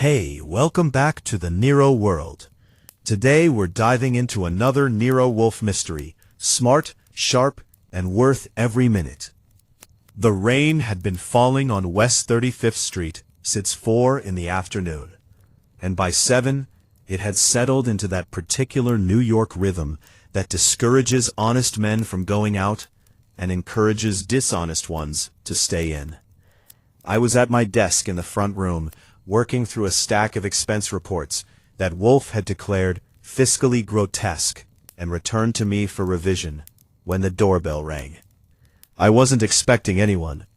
Hey, welcome back to the Nero world. Today we're diving into another Nero Wolfe mystery, smart, sharp, and worth every minute. The rain had been falling on West 35th Street since 4 in the afternoon, and by 7, it had settled into that particular New York rhythm that discourages honest men from going out and encourages dishonest ones to stay in. I was at my desk in the front room, working through a stack of expense reports that Wolfe had declared fiscally grotesque and returned to me for revision when the doorbell rang. I wasn't expecting anyone.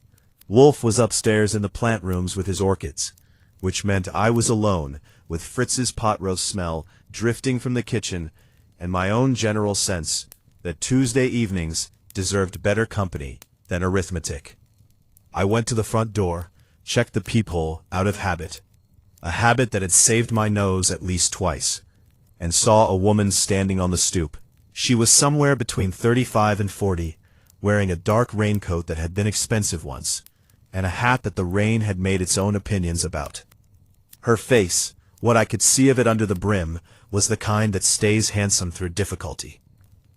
Wolfe was upstairs in the plant rooms with his orchids, which meant I was alone with Fritz's pot roast smell drifting from the kitchen and my own general sense that Tuesday evenings deserved better company than arithmetic. I went to the front door, checked the peephole out of habit, a habit that had saved my nose at least twice, and saw a woman standing on the stoop. She was somewhere between 35 and 40, wearing a dark raincoat that had been expensive once, and a hat that the rain had made its own opinions about. Her face, what I could see of it under the brim, was the kind that stays handsome through difficulty.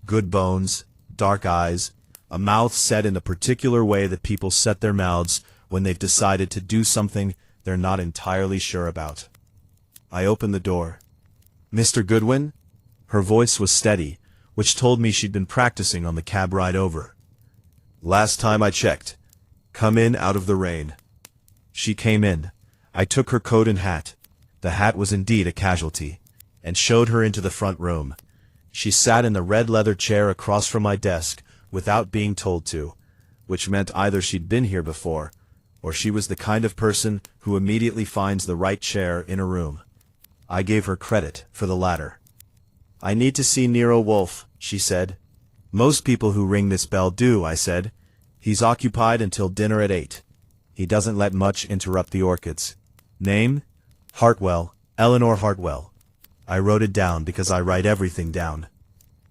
Good bones, dark eyes, a mouth set in a particular way that people set their mouths when they've decided to do something they're not entirely sure about. I opened the door. "Mr. Goodwin?" Her voice was steady, which told me she'd been practicing on the cab ride over. "Last time I checked. Come in out of the rain." She came in. I took her coat and hat. The hat was indeed a casualty, and showed her into the front room. She sat in the red leather chair across from my desk, without being told to, which meant either she'd been here before, or she was the kind of person who immediately finds the right chair in a room. I gave her credit for the latter. "I need to see Nero Wolfe," she said. "Most people who ring this bell do," I said. "He's occupied until dinner at 8. He doesn't let much interrupt the orchids." "Name?" "Hartwell, Eleanor Hartwell." I wrote it down because I write everything down.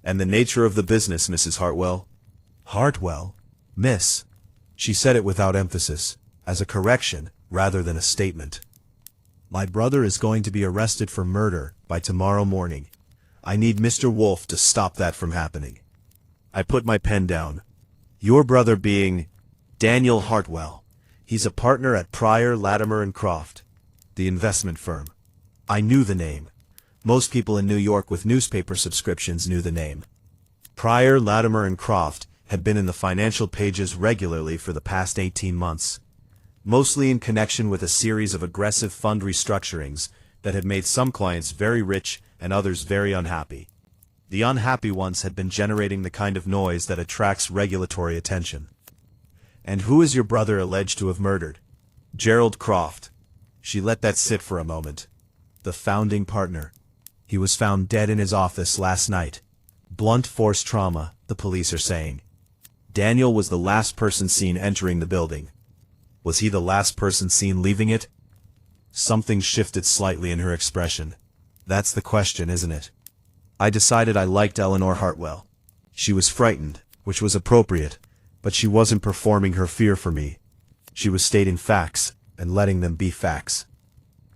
"And the nature of the business, Mrs. Hartwell?" "Hartwell, miss." She said it without emphasis, as a correction rather than a statement. "My brother is going to be arrested for murder by tomorrow morning. I need Mr. Wolfe to stop that from happening." I put my pen down. "Your brother being Daniel Hartwell. He's a partner at Pryor, Latimer and Croft, the investment firm." I knew the name. Most people in New York with newspaper subscriptions knew the name. Pryor, Latimer and Croft had been in the financial pages regularly for the past 18 months, mostly in connection with a series of aggressive fund restructurings that had made some clients very rich and others very unhappy. The unhappy ones had been generating the kind of noise that attracts regulatory attention. "And who is your brother alleged to have murdered?" "Gerald Croft." She let that sit for a moment. "The founding partner. He was found dead in his office last night. Blunt force trauma, the police are saying. Daniel was the last person seen entering the building. Was he the last person seen leaving it?" Something shifted slightly in her expression. "That's the question, isn't it?" I decided I liked Eleanor Hartwell. She was frightened, which was appropriate, but she wasn't performing her fear for me. She was stating facts and letting them be facts.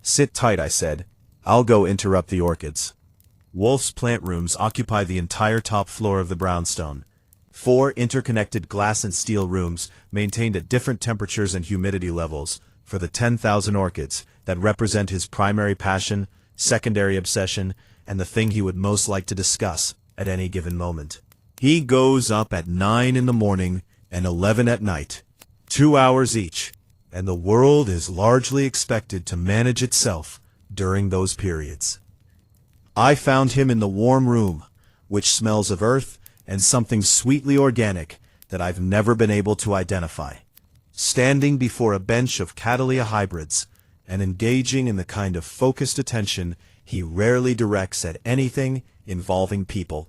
"Sit tight," I said. "I'll go interrupt the orchids." Wolfe's plant rooms occupy the entire top floor of the brownstone. 4 interconnected glass and steel rooms maintained at different temperatures and humidity levels for the 10,000 orchids that represent his primary passion, secondary obsession, and the thing he would most like to discuss at any given moment. He goes up at 9 in the morning and 11 at night, 2 hours each, and the world is largely expected to manage itself during those periods. I found him in the warm room, which smells of earth and something sweetly organic that I've never been able to identify, standing before a bench of Cattleya hybrids and engaging in the kind of focused attention he rarely directs at anything involving people.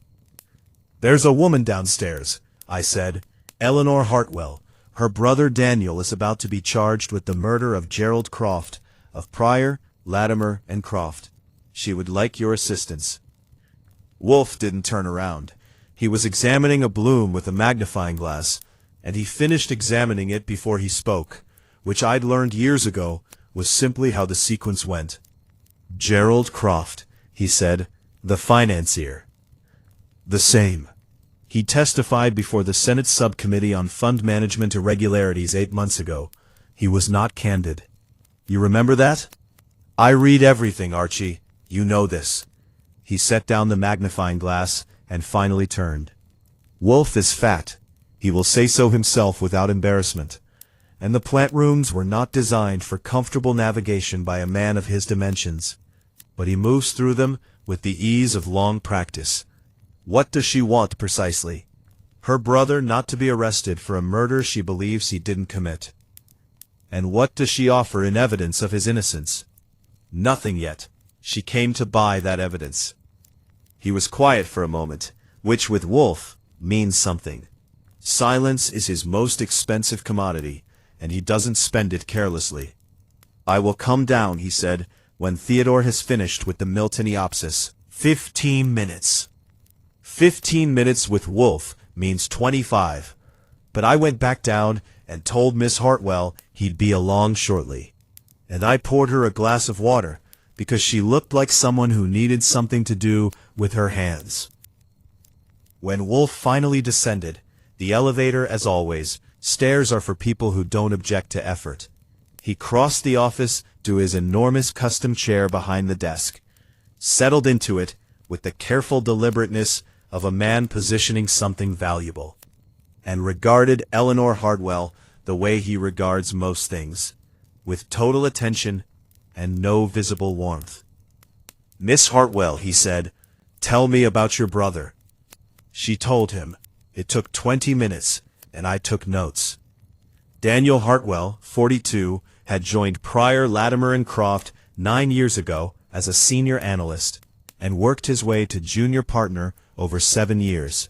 "There's a woman downstairs," I said. "Eleanor Hartwell. Her brother Daniel is about to be charged with the murder of Gerald Croft, of Pryor, Latimer, and Croft. She would like your assistance." Wolfe didn't turn around. He was examining a bloom with a magnifying glass, and he finished examining it before he spoke, which I'd learned years ago was simply how the sequence went. Gerald Croft, he said, the financier. The same. He testified before the Senate Subcommittee on Fund Management Irregularities 8 months ago. He was not candid. You remember that? I read everything, Archie. You know this. He set down the magnifying glass and finally turned. Wolfe is fat. He will say so himself without embarrassment. And the plant rooms were not designed for comfortable navigation by a man of his dimensions. But he moves through them with the ease of long practice. What does she want precisely? Her brother not to be arrested for a murder she believes he didn't commit. And what does she offer in evidence of his innocence? Nothing yet. She came to buy that evidence. He was quiet for a moment, which with Wolfe means something. Silence is his most expensive commodity, and he doesn't spend it carelessly. I will come down, he said, when Theodore has finished with the Miltoniopsis. 15 minutes. 15 minutes with Wolfe means 25. But I went back down and told Miss Hartwell he'd be along shortly. And I poured her a glass of water, because she looked like someone who needed something to do with her hands. When Wolfe finally descended, the elevator, as always, stairs are for people who don't object to effort. He crossed the office to his enormous custom chair behind the desk, settled into it with the careful deliberateness of a man positioning something valuable, and regarded Eleanor Hartwell the way he regards most things, with total attention and no visible warmth. Miss Hartwell, he said, tell me about your brother. She told him. It took 20 minutes, and I took notes. Daniel Hartwell, 42, had joined Pryor, Latimer & Croft 9 years ago as a senior analyst, and worked his way to junior partner over 7 years.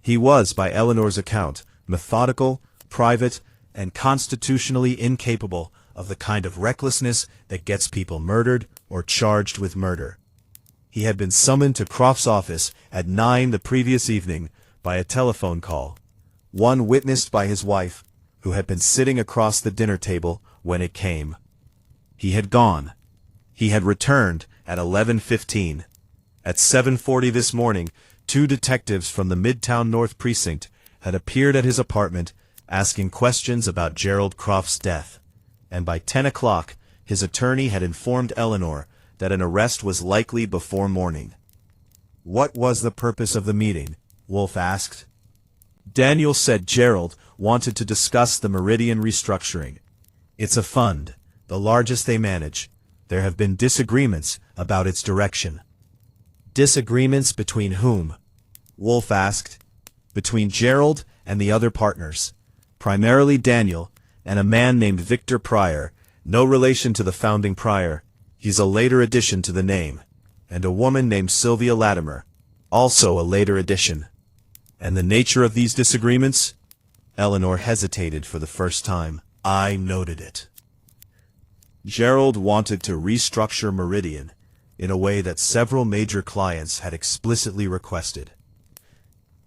He was, by Eleanor's account, methodical, private, and constitutionally incapable of the kind of recklessness that gets people murdered or charged with murder. He had been summoned to Croft's office at 9 the previous evening by a telephone call, one witnessed by his wife, who had been sitting across the dinner table when it came. He had gone. He had returned at 11:15. At 7:40 this morning, 2 detectives from the Midtown North Precinct had appeared at his apartment asking questions about Gerald Croft's death, and by 10 o'clock his attorney had informed Eleanor that an arrest was likely before morning. What was the purpose of the meeting? Wolfe asked. Daniel said Gerald wanted to discuss the Meridian restructuring. It's a fund, the largest they manage. There have been disagreements about its direction. Disagreements between whom? Wolfe asked. Between Gerald and the other partners, primarily Daniel and a man named Victor Pryor, no relation to the founding Pryor. He's a later addition to the name, and a woman named Sylvia Latimer, also a later addition. And the nature of these disagreements? Eleanor hesitated for the first time. I noted it. Gerald wanted to restructure Meridian in a way that several major clients had explicitly requested.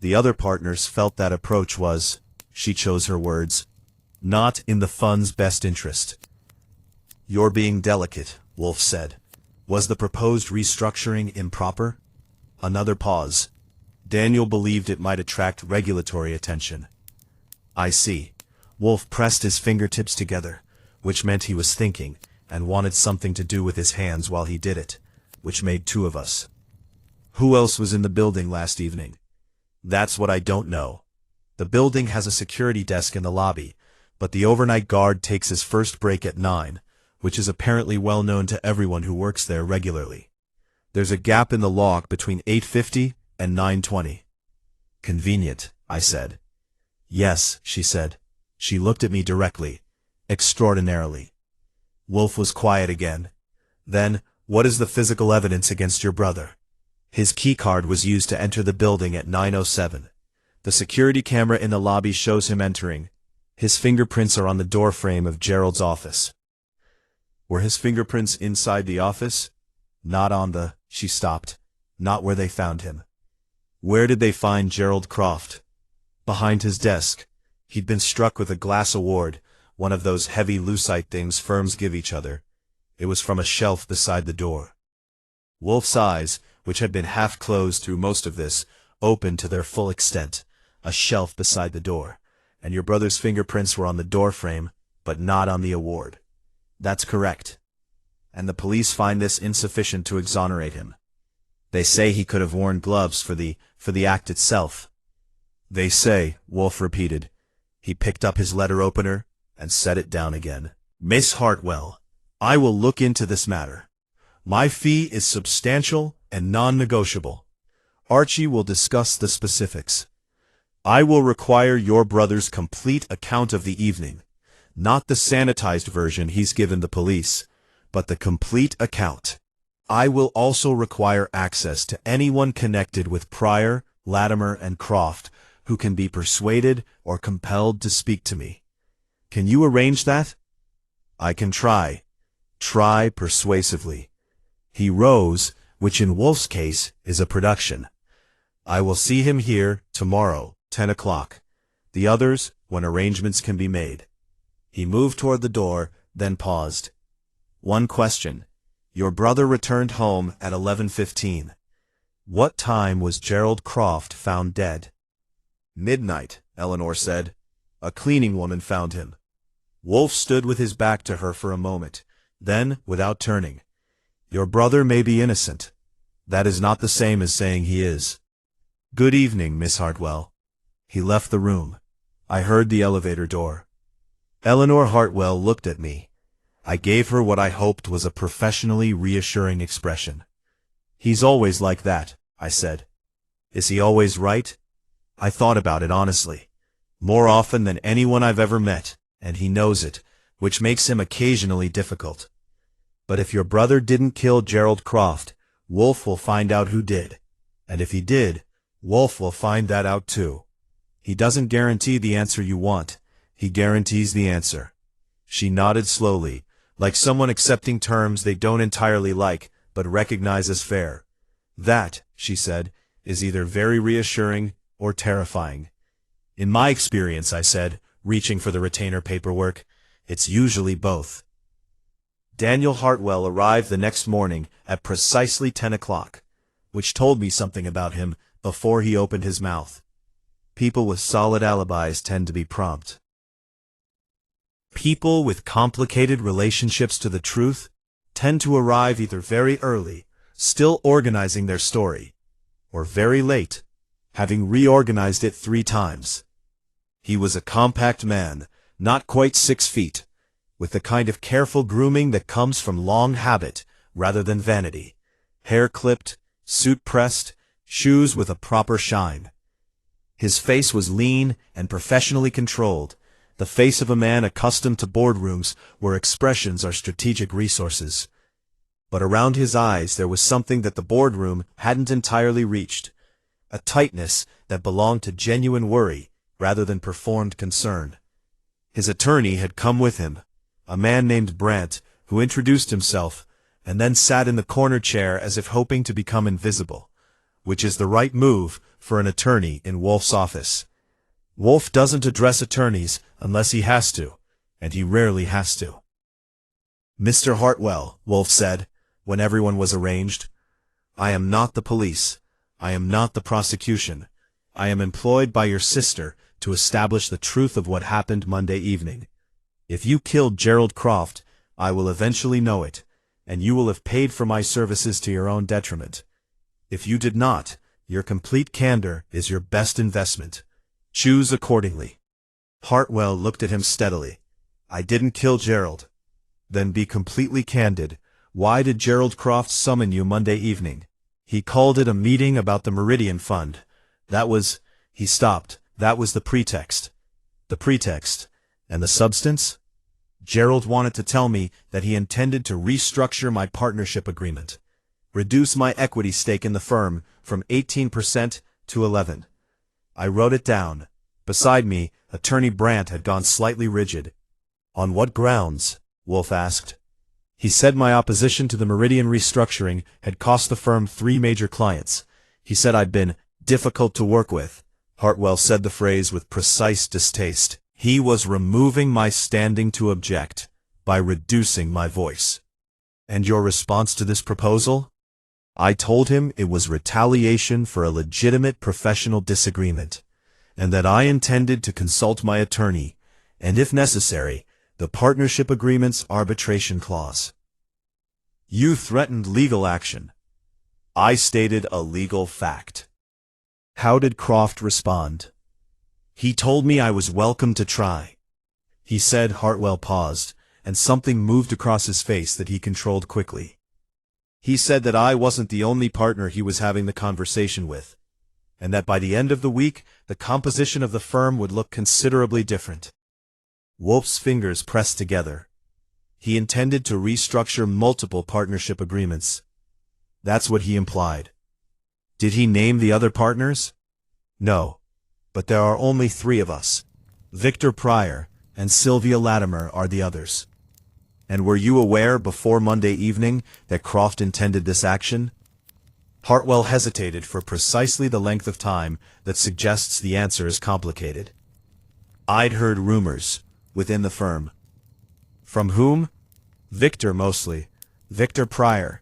The other partners felt that approach was, she chose her words, not in the fund's best interest. You're being delicate, Wolfe said. Was the proposed restructuring improper? Another pause. Daniel believed it might attract regulatory attention. I see. Wolfe pressed his fingertips together, which meant he was thinking, and wanted something to do with his hands while he did it, which made 2 of us. Who else was in the building last evening? That's what I don't know. The building has a security desk in the lobby, but the overnight guard takes his first break at 9, which is apparently well known to everyone who works there regularly. There's a gap in the log between 8:50 and 9:20. Convenient, I said. Yes, she said. She looked at me directly, extraordinarily. Wolfe was quiet again. Then, what is the physical evidence against your brother? His keycard was used to enter the building at 9:07. The security camera in the lobby shows him entering. His fingerprints are on the doorframe of Gerald's office. Were his fingerprints inside the office? Not on the... She stopped. Not where they found him. Where did they find Gerald Croft? Behind his desk. He'd been struck with a glass award, one of those heavy lucite things firms give each other. It was from a shelf beside the door. Wolfe's eyes, which had been half closed through most of this, opened to their full extent. A shelf beside the door, and your brother's fingerprints were on the doorframe, but not on the award. That's correct. And the police find this insufficient to exonerate him. They say he could have worn gloves for the act itself. They say, Wolfe repeated. He picked up his letter opener and set it down again. Miss Hartwell, I will look into this matter. My fee is substantial and non-negotiable. Archie will discuss the specifics. I will require your brother's complete account of the evening, not the sanitized version he's given the police, but the complete account. I will also require access to anyone connected with Pryor, Latimer, and Croft who can be persuaded or compelled to speak to me. Can you arrange that? I can try. Try persuasively. He rose, which in Wolfe's case is a production. I will see him here tomorrow, 10 o'clock. The others, when arrangements can be made. He moved toward the door, then paused. One question. Your brother returned home at 11:15. What time was Gerald Croft found dead? Midnight, Eleanor said. A cleaning woman found him. Wolfe stood with his back to her for a moment. Then, without turning. Your brother may be innocent. That is not the same as saying he is. Good evening, Miss Hartwell. He left the room. I heard the elevator door. Eleanor Hartwell looked at me. I gave her what I hoped was a professionally reassuring expression. He's always like that, I said. Is he always right? I thought about it honestly. More often than anyone I've ever met, and he knows it, which makes him occasionally difficult. But if your brother didn't kill Gerald Croft, Wolfe will find out who did. And if he did, Wolfe will find that out too. He doesn't guarantee the answer you want. He guarantees the answer. She nodded slowly, like someone accepting terms they don't entirely like, but recognize as fair. That, she said, is either very reassuring or terrifying. In my experience, I said, reaching for the retainer paperwork, it's usually both. Daniel Hartwell arrived the next morning at precisely 10 o'clock, which told me something about him before he opened his mouth. People with solid alibis tend to be prompt. People with complicated relationships to the truth tend to arrive either very early, still organizing their story, or very late, having reorganized it 3 times. He was a compact man, not quite 6 feet, with the kind of careful grooming that comes from long habit rather than vanity. Hair clipped, suit pressed, shoes with a proper shine. His face was lean and professionally controlled, the face of a man accustomed to boardrooms where expressions are strategic resources. But around his eyes there was something that the boardroom hadn't entirely reached, a tightness that belonged to genuine worry rather than performed concern. His attorney had come with him, a man named Brandt, who introduced himself and then sat in the corner chair as if hoping to become invisible, which is the right move for an attorney in Wolfe's office. Wolfe doesn't address attorneys unless he has to, and he rarely has to. Mr. Hartwell, Wolfe said, when everyone was arranged, I am not the police. I am not the prosecution. I am employed by your sister to establish the truth of what happened Monday evening. If you killed Gerald Croft, I will eventually know it, and you will have paid for my services to your own detriment. If you did not, your complete candor is your best investment. Choose accordingly. Hartwell looked at him steadily. I didn't kill Gerald. Then be completely candid. Why did Gerald Croft summon you Monday evening? He called it a meeting about the Meridian Fund. That was... He stopped. That was the pretext. The pretext. And the substance? Gerald wanted to tell me that he intended to restructure my partnership agreement, reduce my equity stake in the firm from 18% to 11%. I wrote it down. Beside me, Attorney Brandt had gone slightly rigid. On what grounds? Wolfe asked. He said my opposition to the Meridian restructuring had cost the firm 3 major clients. He said I'd been difficult to work with. Hartwell said the phrase with precise distaste. He was removing my standing to object by reducing my voice. And your response to this proposal? I told him it was retaliation for a legitimate professional disagreement, and that I intended to consult my attorney, and if necessary, the partnership agreement's arbitration clause. You threatened legal action. I stated a legal fact. How did Croft respond? He told me I was welcome to try. He said. Hartwell paused, and something moved across his face that he controlled quickly. He said that I wasn't the only partner he was having the conversation with, and that by the end of the week, the composition of the firm would look considerably different. Wolfe's fingers pressed together. He intended to restructure multiple partnership agreements. That's what he implied. Did he name the other partners? No, but there are only 3 of us. Victor Pryor and Sylvia Latimer are the others. And were you aware before Monday evening that Croft intended this action? Hartwell hesitated for precisely the length of time that suggests the answer is complicated. I'd heard rumors within the firm. From whom? Victor mostly. Victor Pryor.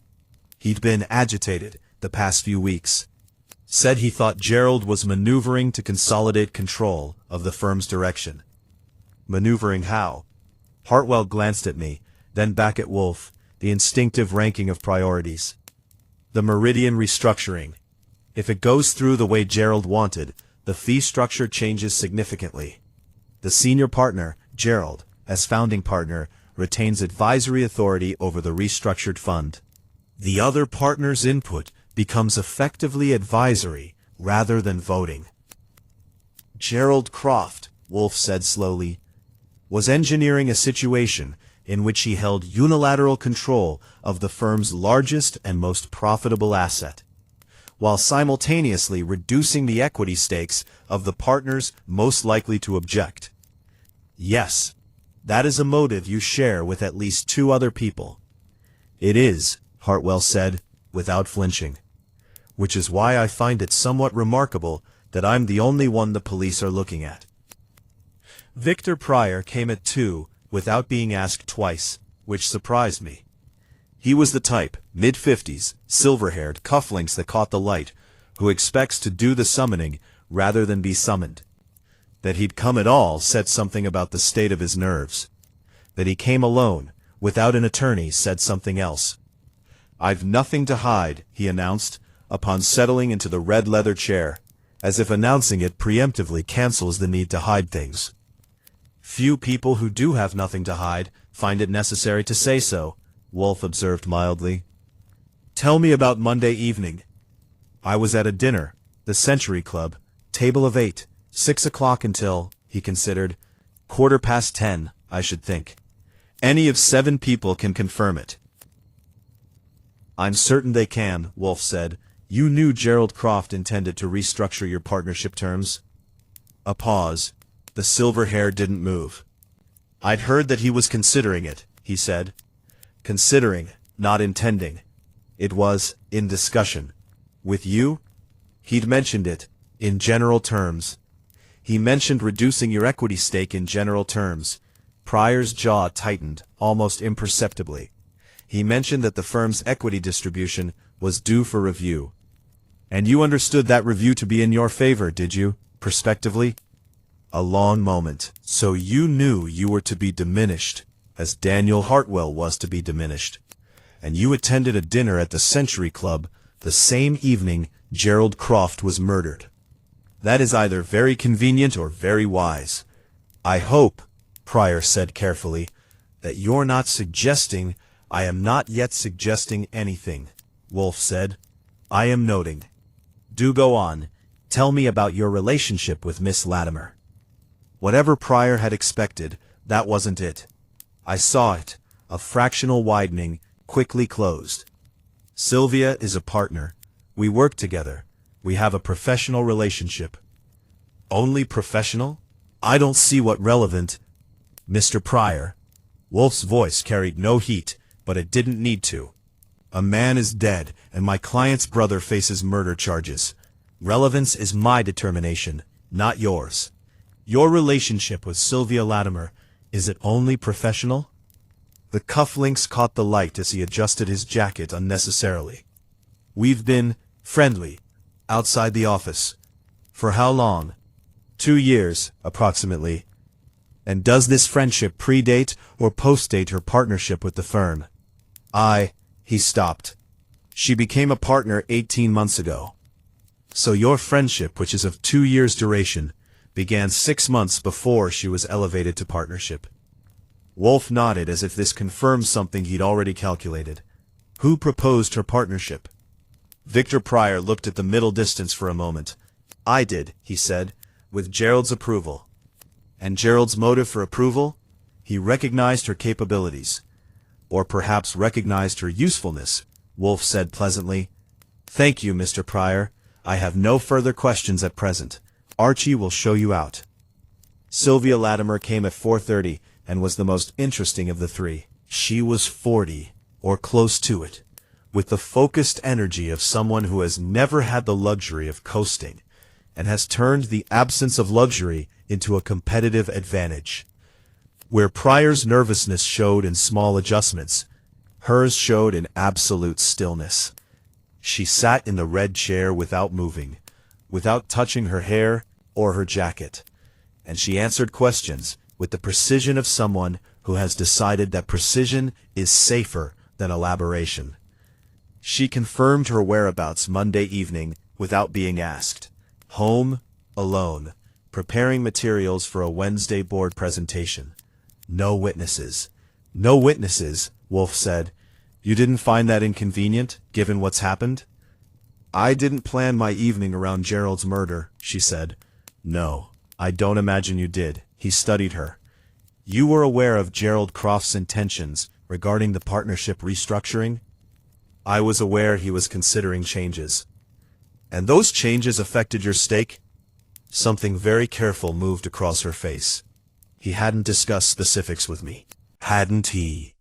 He'd been agitated the past few weeks. Said he thought Gerald was maneuvering to consolidate control of the firm's direction. Maneuvering how? Hartwell glanced at me, then back at Wolfe, the instinctive ranking of priorities. The Meridian restructuring. If it goes through the way Gerald wanted, the fee structure changes significantly. The senior partner, Gerald, as founding partner, retains advisory authority over the restructured fund. The other partner's input becomes effectively advisory rather than voting. Gerald Croft, Wolfe said slowly, was engineering a situation in which he held unilateral control of the firm's largest and most profitable asset, while simultaneously reducing the equity stakes of the partners most likely to object. Yes, that is a motive you share with at least 2 other people. It is, Hartwell said, without flinching. Which is why I find it somewhat remarkable that I'm the only one the police are looking at. Victor Pryor came at 2 without being asked twice, which surprised me. He was the type, mid-50s, silver-haired, cufflinks that caught the light, who expects to do the summoning rather than be summoned. That he'd come at all said something about the state of his nerves. That he came alone, without an attorney, said something else. I've nothing to hide, he announced, upon settling into the red leather chair, as if announcing it preemptively cancels the need to hide things. Few people who do have nothing to hide find it necessary to say so, Wolfe observed mildly. Tell me about Monday evening. I was at a dinner, the Century Club, table of 8, 6 o'clock until, he considered, 10:15, I should think. Any of 7 people can confirm it. I'm certain they can, Wolfe said. You knew Gerald Croft intended to restructure your partnership terms? A pause. The silver hair didn't move. I'd heard that he was considering it, he said. Considering, not intending. It was, in discussion. With you? He'd mentioned it, in general terms. He mentioned reducing your equity stake in general terms. Pryor's jaw tightened, almost imperceptibly. He mentioned that the firm's equity distribution was due for review. And you understood that review to be in your favor, did you, prospectively? A long moment. So you knew you were to be diminished, as Daniel Hartwell was to be diminished. And you attended a dinner at the Century Club the same evening Gerald Croft was murdered. That is either very convenient or very wise. I hope, Pryor said carefully, that you're not suggesting. I am not yet suggesting anything, Wolfe said. I am noting. Do go on. Tell me about your relationship with Miss Latimer. Whatever Pryor had expected, that wasn't it. I saw it, a fractional widening, quickly closed. Sylvia is a partner. We work together. We have a professional relationship. Only professional? I don't see what relevant. Mr. Pryor. Wolfe's voice carried no heat, but it didn't need to. A man is dead, and my client's brother faces murder charges. Relevance is my determination, not yours. Your relationship with Sylvia Latimer, is it only professional? The cufflinks caught the light as he adjusted his jacket unnecessarily. We've been friendly, outside the office. For how long? 2 years, approximately. And does this friendship predate or postdate her partnership with the firm? He stopped. She became a partner 18 months ago. So your friendship, which is of 2 years' duration, began 6 months before she was elevated to partnership. Wolfe nodded as if this confirmed something he'd already calculated. Who proposed her partnership? Victor Pryor looked at the middle distance for a moment. I did, he said, with Gerald's approval. And Gerald's motive for approval? He recognized her capabilities. Or perhaps recognized her usefulness, Wolfe said pleasantly. Thank you, Mr. Pryor. I have no further questions at present. Archie will show you out. Sylvia Latimer came at 4:30 and was the most interesting of the three. She was 40, or close to it, with the focused energy of someone who has never had the luxury of coasting, and has turned the absence of luxury into a competitive advantage. Where Pryor's nervousness showed in small adjustments, hers showed in absolute stillness. She sat in the red chair without moving, without touching her hair or her jacket, and she answered questions with the precision of someone who has decided that precision is safer than elaboration. She confirmed her whereabouts Monday evening without being asked. Home, alone, preparing materials for a Wednesday board presentation. No witnesses. No witnesses, Wolfe said. You didn't find that inconvenient, given what's happened? I didn't plan my evening around Gerald's murder, she said. No, I don't imagine you did. He studied her. You were aware of Gerald Croft's intentions regarding the partnership restructuring? I was aware he was considering changes. And those changes affected your stake? Something very careful moved across her face. He hadn't discussed specifics with me. Hadn't he?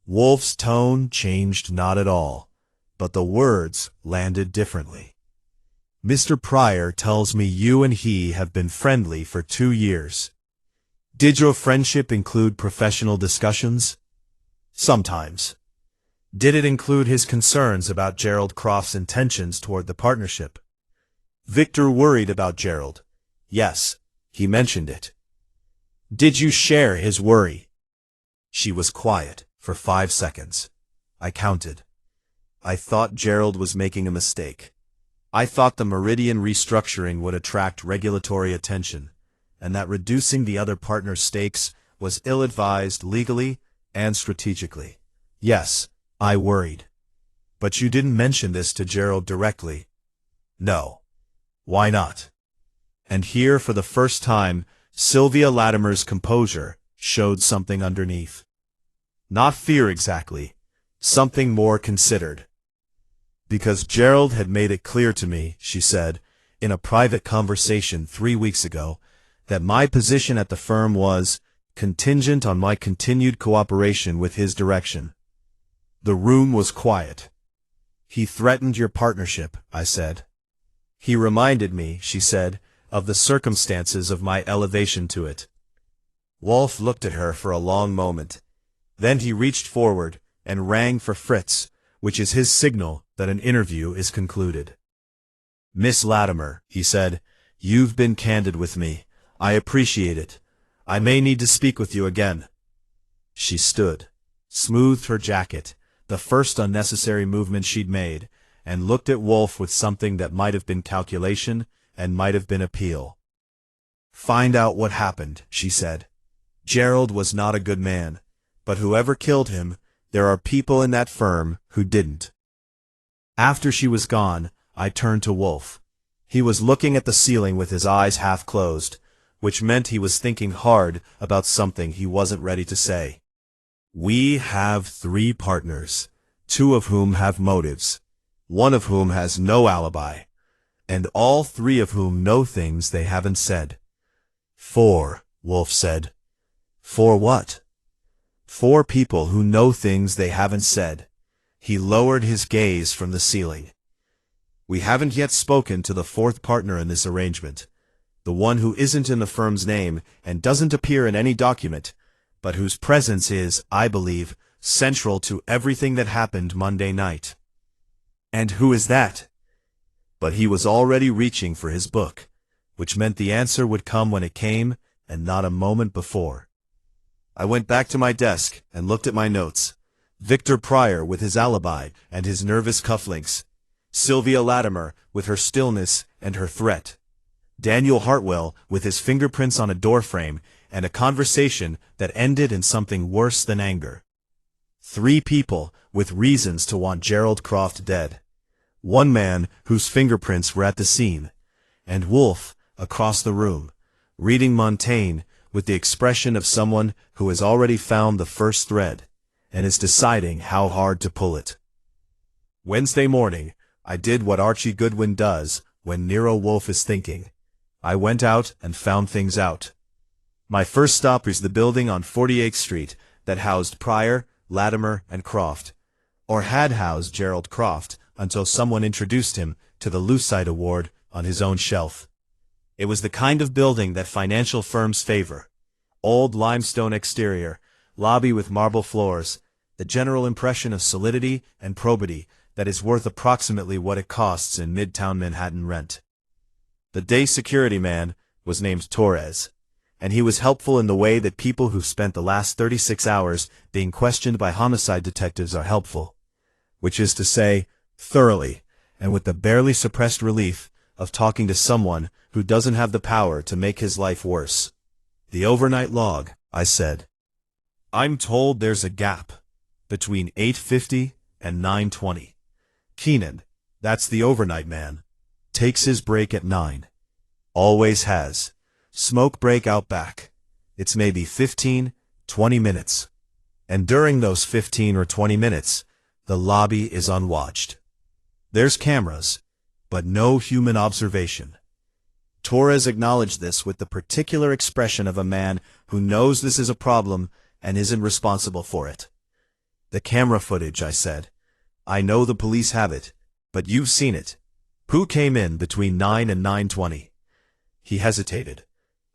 Wolfe's tone changed not at all, but the words landed differently. Mr. Pryor tells me you and he have been friendly for 2 years. Did your friendship include professional discussions? Sometimes. Did it include his concerns about Gerald Croft's intentions toward the partnership? Victor worried about Gerald. Yes, he mentioned it. Did you share his worry? She was quiet for 5 seconds. I counted. I thought Gerald was making a mistake. I thought the Meridian restructuring would attract regulatory attention, and that reducing the other partner's stakes was ill-advised legally and strategically. Yes, I worried. But you didn't mention this to Gerald directly. No. Why not? And here, for the first time, Sylvia Latimer's composure showed something underneath. Not fear exactly, something more considered. Because Gerald had made it clear to me, she said, in a private conversation 3 weeks ago, that my position at the firm was contingent on my continued cooperation with his direction. The room was quiet. He threatened your partnership, I said. He reminded me, she said, of the circumstances of my elevation to it. Wolfe looked at her for a long moment. Then he reached forward and rang for Fritz, which is his signal that an interview is concluded. Miss Latimer, he said, you've been candid with me. I appreciate it. I may need to speak with you again. She stood, smoothed her jacket, the first unnecessary movement she'd made, and looked at Wolfe with something that might have been calculation and might have been appeal. Find out what happened, she said. Gerald was not a good man, but whoever killed him, there are people in that firm who didn't. After she was gone, I turned to Wolfe. He was looking at the ceiling with his eyes half closed, which meant he was thinking hard about something he wasn't ready to say. We have 3 partners, 2 of whom have motives, 1 of whom has no alibi, and all 3 of whom know things they haven't said. 4, Wolfe said. 4 what? 4 people who know things they haven't said. He lowered his gaze from the ceiling. We haven't yet spoken to the 4th partner in this arrangement, the one who isn't in the firm's name and doesn't appear in any document, but whose presence is, I believe, central to everything that happened Monday night. "And who is that?" But he was already reaching for his book, which meant the answer would come when it came, and not a moment before. I went back to my desk and looked at my notes. Victor Pryor with his alibi and his nervous cufflinks. Sylvia Latimer with her stillness and her threat. Daniel Hartwell with his fingerprints on a doorframe and a conversation that ended in something worse than anger. 3 people with reasons to want Gerald Croft dead. 1 man whose fingerprints were at the scene. And Wolfe, across the room, reading Montaigne with the expression of someone who has already found the first thread and is deciding how hard to pull it. Wednesday morning, I did what Archie Goodwin does when Nero Wolfe is thinking. I went out and found things out. My first stop was the building on 48th Street that housed Pryor, Latimer, and Croft, or had housed Gerald Croft until someone introduced him to the Lucite Award on his own shelf. It was the kind of building that financial firms favor. Old limestone exterior, lobby with marble floors, the general impression of solidity and probity that is worth approximately what it costs in Midtown Manhattan rent. The day security man was named Torres, and he was helpful in the way that people who've spent the last 36 hours being questioned by homicide detectives are helpful, which is to say, thoroughly, and with the barely suppressed relief of talking to someone who doesn't have the power to make his life worse. "The overnight log," I said. "I'm told there's a gap between 8:50 and 9:20. Keenan, that's the overnight man, takes his break at 9. Always has. Smoke break out back. It's maybe 15, 20 minutes. And during those 15 or 20 minutes, the lobby is unwatched. There's cameras, but no human observation." Torres acknowledged this with the particular expression of a man who knows this is a problem and isn't responsible for it. "The camera footage," I said. "I know the police have it, but you've seen it. Who came in between 9 and 9:20? He hesitated.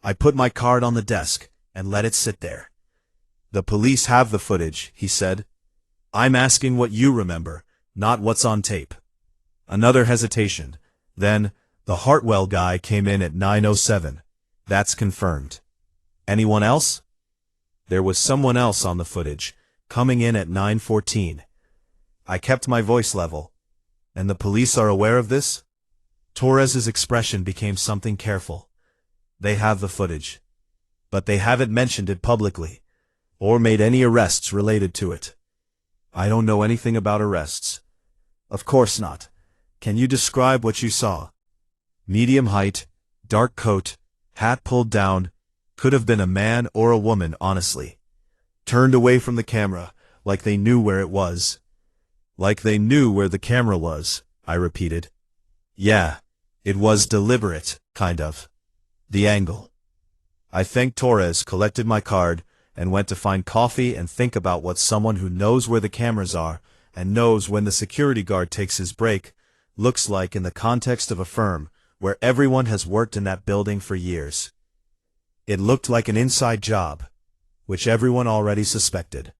I put my card on the desk and let it sit there. "The police have the footage," he said. "I'm asking what you remember, not what's on tape." Another hesitation. Then, "The Hartwell guy came in at 9:07. That's confirmed. Anyone else?" There was someone else on the footage, coming in at 9:14. I kept my voice level. "And the police are aware of this?" Torres's expression became something careful. "They have the footage. But they haven't mentioned it publicly, or made any arrests related to it." "I don't know anything about arrests." "Of course not. Can you describe what you saw?" "Medium height, dark coat, hat pulled down, could have been a man or a woman, honestly. Turned away from the camera, like they knew where it was." "Like they knew where the camera was," I repeated. "Yeah, it was deliberate, kind of. The angle." I thanked Torres, collected my card, and went to find coffee and think about what someone who knows where the cameras are and knows when the security guard takes his break looks like in the context of a firm where everyone has worked in that building for years. It looked like an inside job, which everyone already suspected.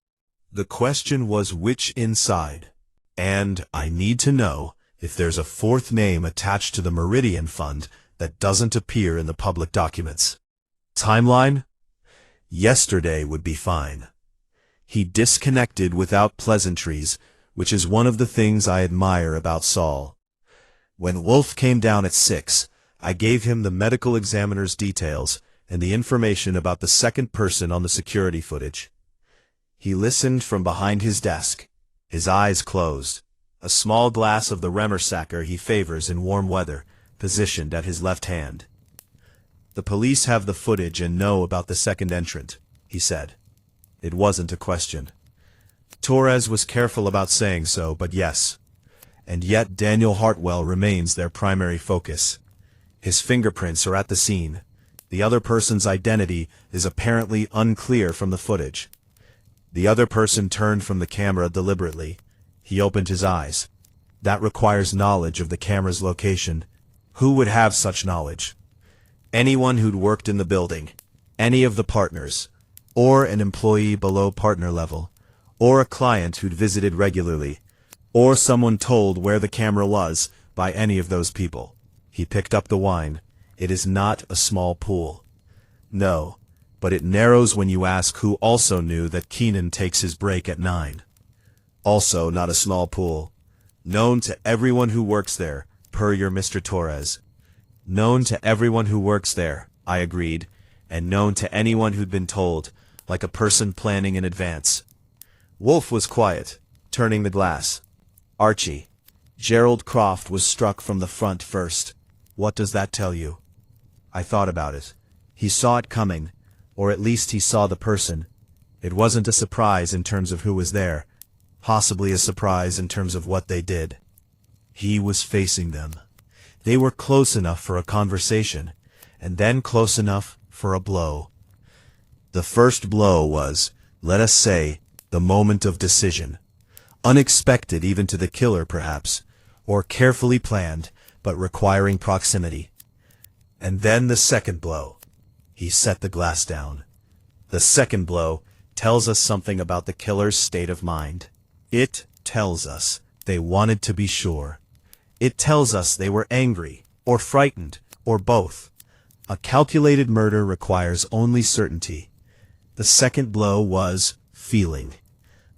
The question was which inside. And I need to know if there's a 4th name attached to the Meridian Fund that doesn't appear in the public documents. Timeline? Yesterday would be fine. He disconnected without pleasantries, which is one of the things I admire about Saul. When Wolfe came down at 6, I gave him the medical examiner's details and the information about the second person on the security footage. He listened from behind his desk, his eyes closed, a small glass of the Remmersacker he favors in warm weather, positioned at his left hand. "The police have the footage and know about the second entrant," he said. It wasn't a question. Torres was careful about saying so, but yes. And yet Daniel Hartwell remains their primary focus. His fingerprints are at the scene. The other person's identity is apparently unclear from the footage. The other person turned from the camera deliberately. He opened his eyes. That requires knowledge of the camera's location. Who would have such knowledge? Anyone who'd worked in the building, any of the partners, or an employee below partner level, or a client who'd visited regularly, or someone told where the camera was by any of those people. He picked up the wine. It is not a small pool. No, but it narrows when you ask who also knew that Keenan takes his break at 9. Also not a small pool. Known to everyone who works there, per your Mr. Torres. Known to everyone who works there, I agreed, and known to anyone who'd been told, like a person planning in advance. Wolfe was quiet, turning the glass. Archie. Gerald Croft was struck from the front first. What does that tell you? I thought about it. He saw it coming, or at least he saw the person. It wasn't a surprise in terms of who was there, possibly a surprise in terms of what they did. He was facing them. They were close enough for a conversation, and then close enough for a blow. The first blow was, let us say, the moment of decision. Unexpected even to the killer, perhaps, or carefully planned, but requiring proximity. And then the second blow. He set the glass down. The second blow tells us something about the killer's state of mind. It tells us they wanted to be sure. It tells us they were angry, or frightened, or both. A calculated murder requires only certainty. The second blow was feeling.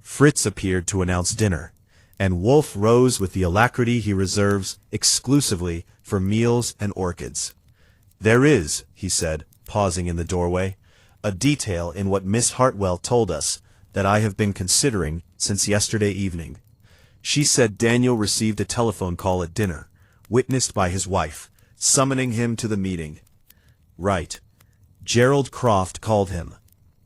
Fritz appeared to announce dinner, and Wolfe rose with the alacrity he reserves exclusively for meals and orchids. There is, he said, pausing in the doorway, a detail in what Miss Hartwell told us that I have been considering since yesterday evening. She said Daniel received a telephone call at dinner, witnessed by his wife, summoning him to the meeting. Right. Gerald Croft called him.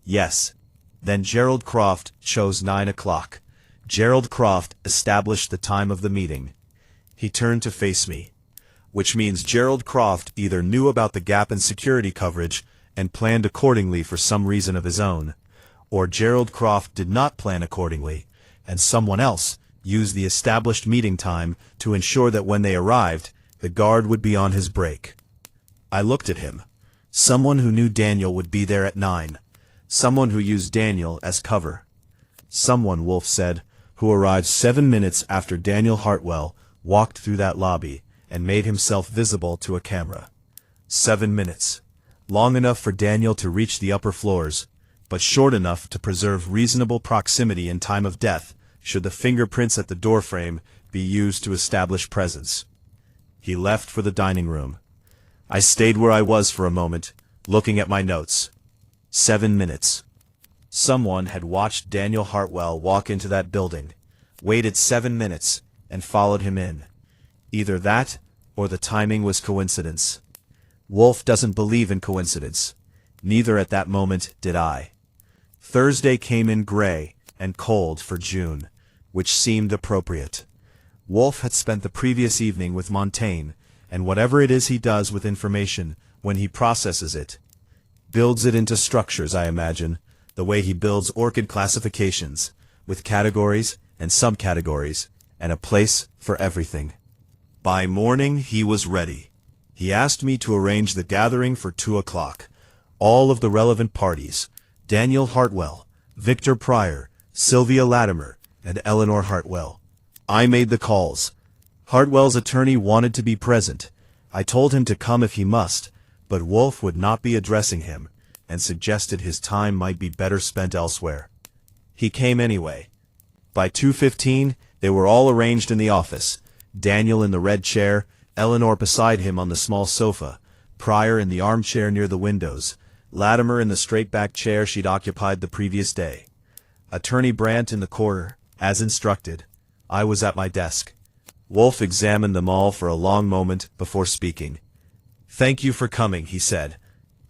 Yes. Then Gerald Croft chose 9 o'clock. Gerald Croft established the time of the meeting. He turned to face me. Which means Gerald Croft either knew about the gap in security coverage and planned accordingly for some reason of his own, or Gerald Croft did not plan accordingly, and someone else used the established meeting time to ensure that when they arrived, the guard would be on his break. I looked at him. Someone who knew Daniel would be there at 9. Someone who used Daniel as cover. Someone, Wolfe said, who arrived 7 minutes after Daniel Hartwell walked through that lobby and made himself visible to a camera. 7 minutes. Long enough for Daniel to reach the upper floors, but short enough to preserve reasonable proximity in time of death, should the fingerprints at the doorframe be used to establish presence. He left for the dining room. I stayed where I was for a moment, looking at my notes. 7 minutes. Someone had watched Daniel Hartwell walk into that building, waited 7 minutes, and followed him in. Either that, or the timing was coincidence. Wolfe doesn't believe in coincidence. Neither at that moment did I. Thursday came in gray and cold for June, which seemed appropriate. Wolfe had spent the previous evening with Montaigne, and whatever it is he does with information when he processes it, builds it into structures, I imagine, the way he builds orchid classifications, with categories and subcategories, and a place for everything. By morning he was ready. He asked me to arrange the gathering for 2 o'clock. All of the relevant parties, Daniel Hartwell, Victor Pryor, Sylvia Latimer, and Eleanor Hartwell. I made the calls. Hartwell's attorney wanted to be present. I told him to come if he must, but Wolfe would not be addressing him, and suggested his time might be better spent elsewhere. He came anyway. By 2:15, they were all arranged in the office, Daniel in the red chair, Eleanor beside him on the small sofa, Pryor in the armchair near the windows, Latimer in the straight-back chair she'd occupied the previous day. Attorney Brandt in the corner, as instructed. I was at my desk. Wolfe examined them all for a long moment before speaking. "Thank you for coming," he said.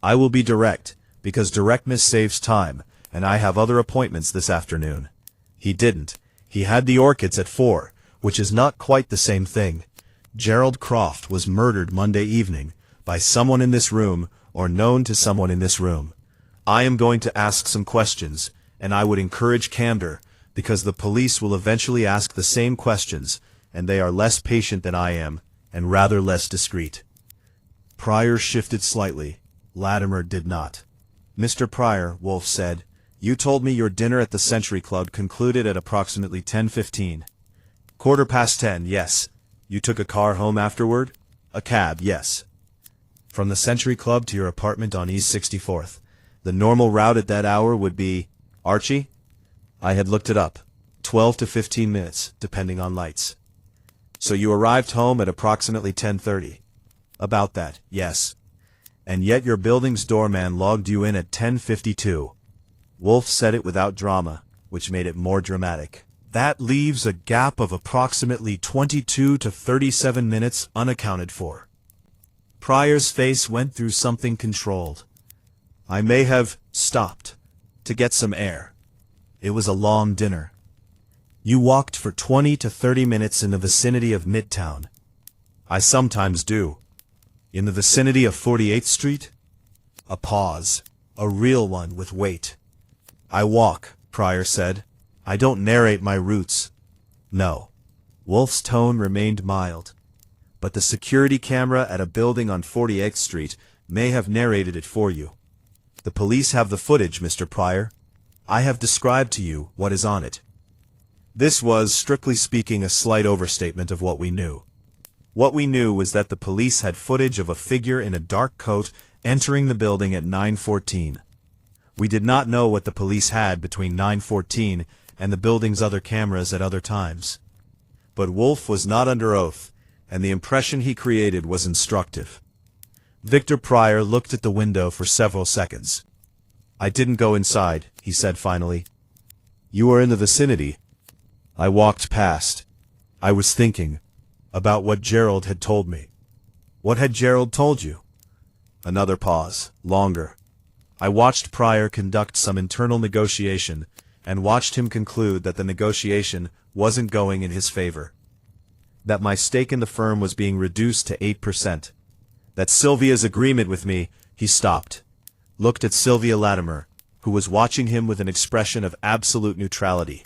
"I will be direct, because directness saves time, and I have other appointments this afternoon." He didn't. He had the orchids at 4, which is not quite the same thing. Gerald Croft was murdered Monday evening by someone in this room or known to someone in this room. I am going to ask some questions, and I would encourage candor, because the police will eventually ask the same questions, and they are less patient than I am, and rather less discreet. Pryor shifted slightly. Latimer did not. "Mr. Pryor," Wolfe said, "you told me your dinner at the Century Club concluded at approximately 10:15. 10:15, yes. You took a car home afterward? A cab, yes. From the Century Club to your apartment on East 64th. The normal route at that hour would be, Archie? I had looked it up. 12 to 15 minutes, depending on lights. So you arrived home at approximately 10:30. About that, yes. And yet your building's doorman logged you in at 10:52. Wolfe said it without drama, which made it more dramatic. That leaves a gap of approximately 22 to 37 minutes unaccounted for. Pryor's face went through something controlled. I may have stopped to get some air. It was a long dinner. You walked for 20 to 30 minutes in the vicinity of Midtown. I sometimes do. In the vicinity of 48th Street? A pause. A real one with weight. I walk, Pryor said. I don't narrate my routes. No. Wolfe's tone remained mild. But the security camera at a building on 48th Street may have narrated it for you. The police have the footage, Mr. Pryor. I have described to you what is on it. This was, strictly speaking, a slight overstatement of what we knew. What we knew was that the police had footage of a figure in a dark coat entering the building at 9:14. We did not know what the police had between 9:14 and the building's other cameras at other times. But Wolfe was not under oath, and the impression he created was instructive. Victor Pryor looked at the window for several seconds. I didn't go inside, he said finally. You were in the vicinity. I walked past. I was thinking about what Gerald had told me. What had Gerald told you? Another pause, longer. I watched Pryor conduct some internal negotiation, and watched him conclude that the negotiation wasn't going in his favor. That my stake in the firm was being reduced to 8%. That Sylvia's agreement with me, he stopped. Looked at Sylvia Latimer, who was watching him with an expression of absolute neutrality.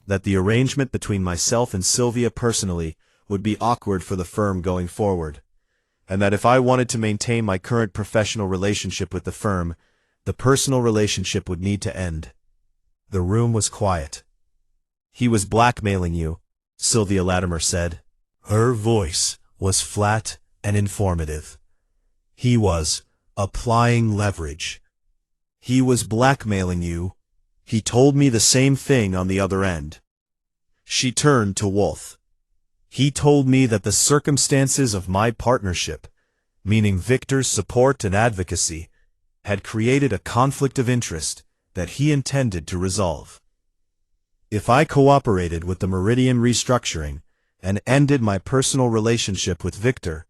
That the arrangement between myself and Sylvia personally would be awkward for the firm going forward. And that if I wanted to maintain my current professional relationship with the firm, the personal relationship would need to end. The room was quiet. He was blackmailing you, Sylvia Latimer said. Her voice was flat and informative. He was applying leverage. He was blackmailing you. He told me the same thing on the other end. She turned to Wolfe. He told me that the circumstances of my partnership, meaning Victor's support and advocacy, had created a conflict of interest that he intended to resolve. If I cooperated with the Meridian restructuring and ended my personal relationship with Victor,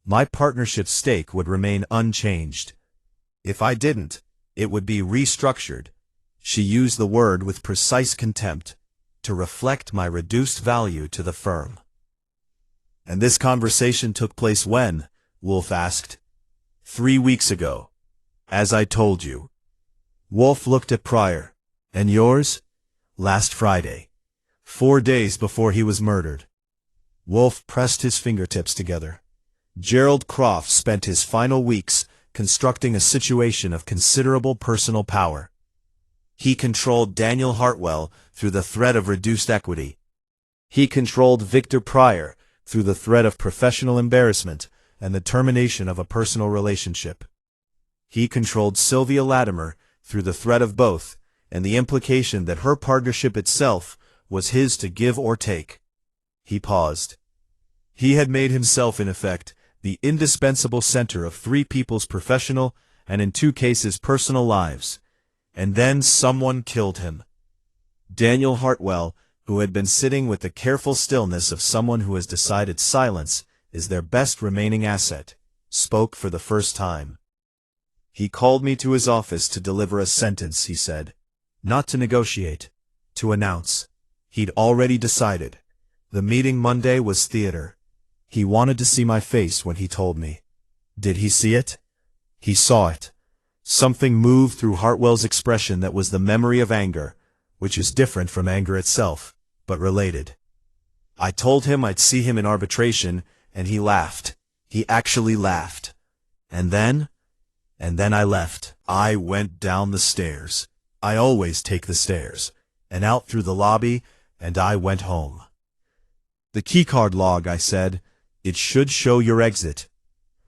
my partnership's stake would remain unchanged. If I didn't, it would be restructured. She used the word with precise contempt to reflect my reduced value to the firm. And this conversation took place when? Wolfe asked. 3 weeks ago. As I told you. Wolfe looked at Pryor. And yours? Last Friday. 4 days before he was murdered. Wolfe pressed his fingertips together. Gerald Croft spent his final weeks constructing a situation of considerable personal power. He controlled Daniel Hartwell through the threat of reduced equity. He controlled Victor Pryor through the threat of professional embarrassment and the termination of a personal relationship. He controlled Sylvia Latimer through the threat of both and the implication that her partnership itself was his to give or take. He paused. He had made himself, in effect, the indispensable center of 3 people's professional and, in 2 cases, personal lives. And then someone killed him. Daniel Hartwell, who had been sitting with the careful stillness of someone who has decided silence is their best remaining asset, spoke for the first time. He called me to his office to deliver a sentence, he said. Not to negotiate, to announce. He'd already decided. The meeting Monday was theater. He wanted to see my face when he told me. Did he see it? He saw it. Something moved through Hartwell's expression that was the memory of anger, which is different from anger itself, but related. I told him I'd see him in arbitration, and he laughed. He actually laughed. And then I left. I went down the stairs. I always take the stairs, and out through the lobby, and I went home. The keycard log, I said. It should show your exit.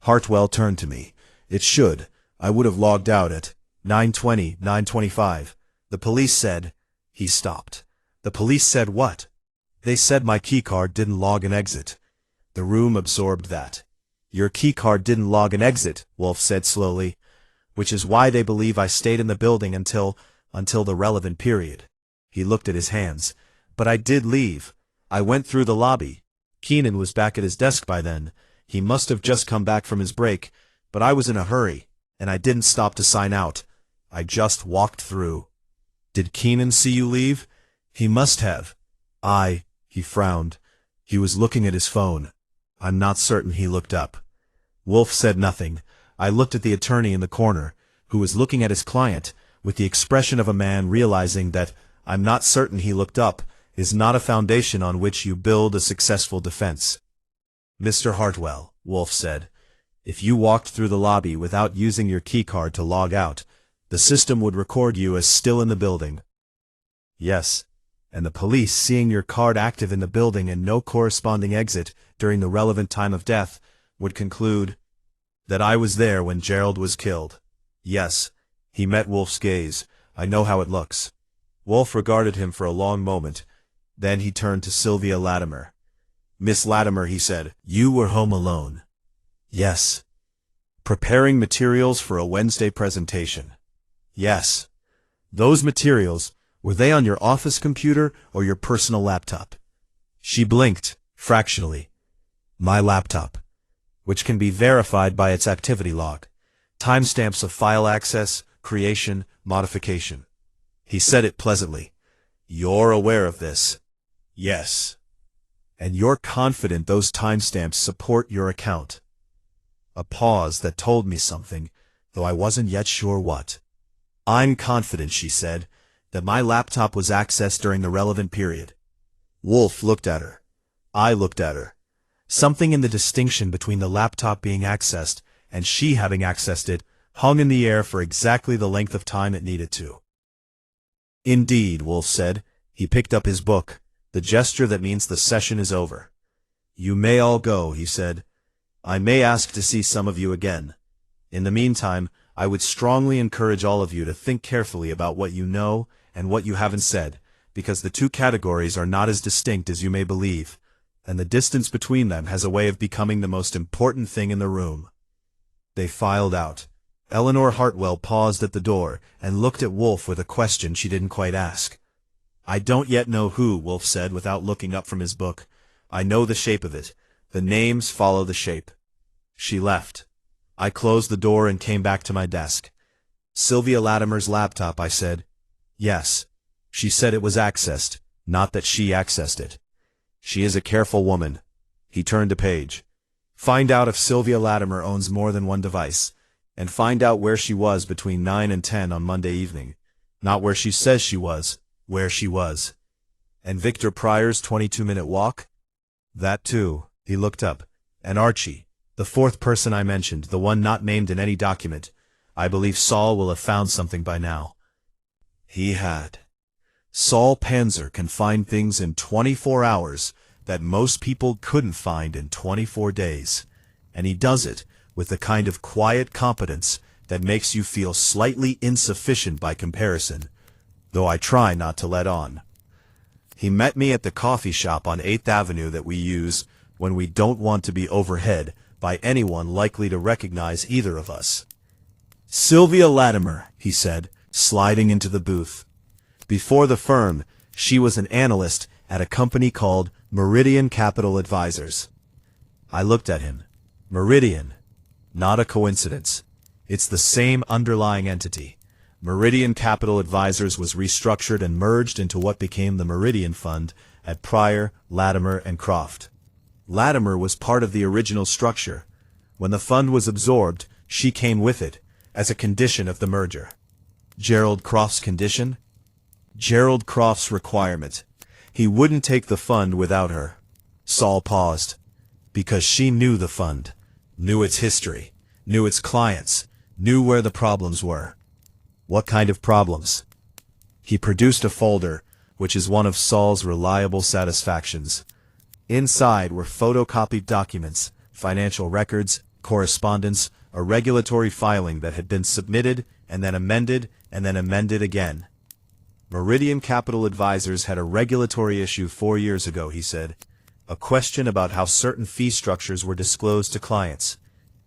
Hartwell turned to me. It should. I would have logged out at 9:20, 9:25. The police said. He stopped. The police said what? They said my keycard didn't log an exit. The room absorbed that. Your keycard didn't log an exit, Wolfe said slowly, which is why they believe I stayed in the building until the relevant period. He looked at his hands. But I did leave. I went through the lobby. Keenan was back at his desk by then. He must have just come back from his break, but I was in a hurry, and I didn't stop to sign out. I just walked through. Did Keenan see you leave? He must have. He frowned. He was looking at his phone. I'm not certain he looked up. Wolfe said nothing. I looked at the attorney in the corner, who was looking at his client, with the expression of a man realizing that I'm not certain he looked up is not a foundation on which you build a successful defense. Mr. Hartwell, Wolfe said, if you walked through the lobby without using your keycard to log out, the system would record you as still in the building. Yes, and the police, seeing your card active in the building and no corresponding exit during the relevant time of death, would conclude that I was there when Gerald was killed. Yes, he met Wolfe's gaze. I know how it looks. Wolfe regarded him for a long moment. Then he turned to Sylvia Latimer. Miss Latimer, he said, you were home alone. Yes. Preparing materials for a Wednesday presentation. Yes. Those materials, were they on your office computer or your personal laptop? She blinked, fractionally. My laptop, which can be verified by its activity log. Timestamps of file access, creation, modification. He said it pleasantly. You're aware of this? Yes. And you're confident those timestamps support your account? A pause that told me something, though I wasn't yet sure what. I'm confident, she said, that my laptop was accessed during the relevant period. Wolfe looked at her. I looked at her. Something in the distinction between the laptop being accessed and she having accessed it hung in the air for exactly the length of time it needed to. Indeed, Wolfe said. He picked up his book, the gesture that means the session is over. You may all go, he said. I may ask to see some of you again. In the meantime, I would strongly encourage all of you to think carefully about what you know and what you haven't said, because the two categories are not as distinct as you may believe, and the distance between them has a way of becoming the most important thing in the room. They filed out. Eleanor Hartwell paused at the door and looked at Wolfe with a question she didn't quite ask. I don't yet know who, Wolfe said without looking up from his book. I know the shape of it. The names follow the shape. She left. I closed the door and came back to my desk. Sylvia Latimer's laptop, I said. Yes. She said it was accessed, not that she accessed it. She is a careful woman. He turned a page. Find out if Sylvia Latimer owns more than one device, and find out where she was between 9 and 10 on Monday evening. Not where she says she was, where she was. And Victor Pryor's 22-minute walk? That too. He looked up. And Archie, the fourth person I mentioned, the one not named in any document. I believe Saul will have found something by now. He had. Saul Panzer can find things in 24 hours that most people couldn't find in 24 days. And he does it with the kind of quiet competence that makes you feel slightly insufficient by comparison, though I try not to let on. He met me at the coffee shop on 8th Avenue that we use when we don't want to be overhead by anyone likely to recognize either of us. Sylvia Latimer, he said, sliding into the booth. Before the firm, she was an analyst at a company called Meridian Capital Advisors. I looked at him. Meridian. Not a coincidence. It's the same underlying entity. Meridian Capital Advisors was restructured and merged into what became the Meridian Fund at Pryor, Latimer, and Croft. Latimer was part of the original structure. When the fund was absorbed, she came with it, as a condition of the merger. Gerald Croft's condition? Gerald Croft's requirement. He wouldn't take the fund without her. Saul paused. Because she knew the fund, knew its history, knew its clients, knew where the problems were. What kind of problems? He produced a folder, which is one of Saul's reliable satisfactions. Inside were photocopied documents, financial records, correspondence, a regulatory filing that had been submitted and then amended again. Meridian Capital Advisors had a regulatory issue 4 years ago, he said. A question about how certain fee structures were disclosed to clients.